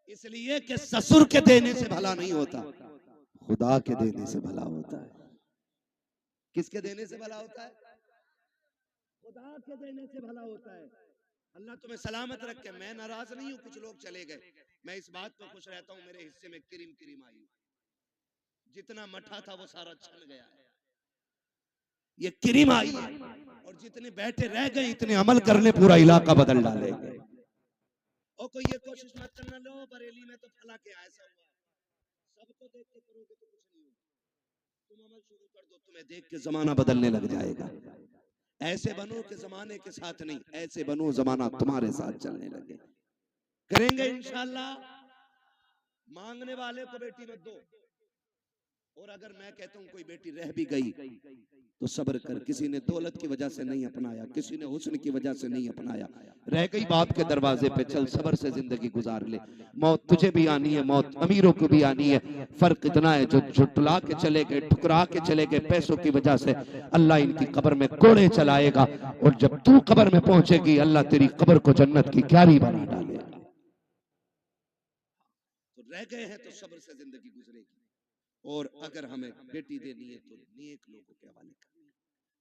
इसलिए कि ससुर के देने से भला नहीं होता, खुदा के देने से भला होता है। किसके देने से भला होता है? खुदा के देने से भला होता है। अल्लाह तुम्हें सलामत रखे। मैं नाराज नहीं हूँ, कुछ लोग चले गए, मैं इस बात पर खुश रहता हूँ मेरे हिस्से में क्रीम क्रीम आई। जितना मठा था वो सारा छन गया है, ये क्रीम आई है। और जितने बैठे रह गए इतने अमल करने पूरा इलाका बदल डालेंगे। और कोई ये कोशिश मत करना, लो बरेली में तो फला के ऐसा हुआ, सबको देख के करोगे तो कुछ नहीं होगा। तुम अमल शुरू कर दो, तुम्हें देख के जमाना बदलने लग जाएगा। ऐसे बनो कि जमाने के साथ नहीं, ऐसे बनो जमाना तुम्हारे साथ चलने लगे। करेंगे इंशाल्लाह। मांगने वाले को बेटी मत दो। और अगर मैं कहता हूं कोई बेटी रह भी गई तो सब्र कर। किसी ने दौलत की वजह से नहीं अपनाया, किसी ने हुस्न की वजह से नहीं अपनाया, रह गई बाप के दरवाजे पे, चल सब्र से जिंदगी गुजार ले। मौत तुझे भी आनी है, मौत अमीरों को भी आनी है। फर्क इतना है जो झुटला के चले गए, ठुकरा के चले गए पैसों की वजह से, अल्लाह इनकी कब्र में कोड़े चलाएगा। और जब तू कब्र में पहुंचेगी अल्लाह तेरी कब्र को जन्नत की क्यारी बना डालेगा। तो रह गए हैं तो सब्र से जिंदगी गुजरेगी। और अगर हमें बेटी देनी है तो नेक लोगों के हवाले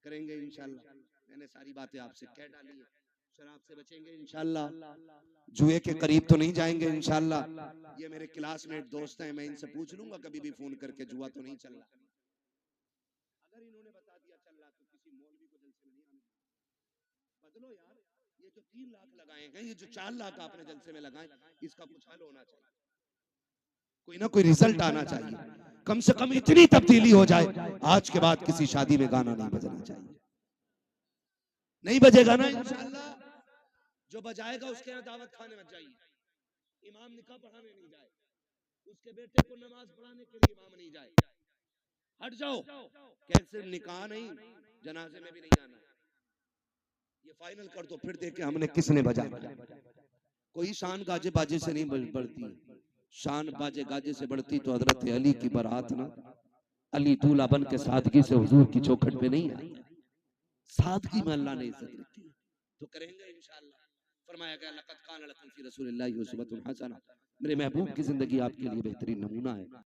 करेंगे इंशाल्लाह। मैंने सारी बातें आपसे कह डाली है। शराब से बचेंगे इंशाल्लाह, जुए के करीब तो नहीं जाएंगे इंशाल्लाह। ये मेरे क्लासमेट दोस्त हैं, मैं इनसे पूछ लूंगा कभी भी फोन करके, जुआ तो नहीं चल रहा। अगर इन्होंने बता दिया चल रहा तो किसी मौलवी को जलसे में नहीं आने देना। बदलो यार, ये जो 3 लाख लगाए हैं, ये जो 4 लाख आपने जलसे में लगाए, इसका कुछ हल होना चाहिए, कोई ना कोई रिजल्ट आना चाहिए। कम से कम इतनी तब्दीली हो जाए, आज के बाद किसी शादी में गाना नहीं बजना चाहिए। नहीं बजेगा ना इंशाल्लाह, जो बजाएगा उसके यहाँ दावत खाने मत जाइए। इमाम निकाह पढ़ाने नहीं जाए, उसके बेटे को नमाज पढ़ाने के लिए इमाम नहीं जाए। हट जाओ, कैसे निकाह नहीं, जनाजे में भी नहीं आना। ये फाइनल कर दो, फिर देखे हमने किसने बजाया। कोई शान गाजे बाजे से नहीं बढ़ती, शान बाजे गाजे से बढ़ती तो हजरत अली की बारात ना, अली दूल्हा बन के सादगी से हुजूर की चौखट पे नहीं आई। सादगी में अल्लाह ने इज्जत रखी। तो करेंगे इंशाअल्लाह। फरमाया गया लक़द कान लकुम फ़ी रसूलिल्लाहि उस्वतुन हसना, मेरे महबूब की जिंदगी आपके लिए बेहतरीन नमूना है।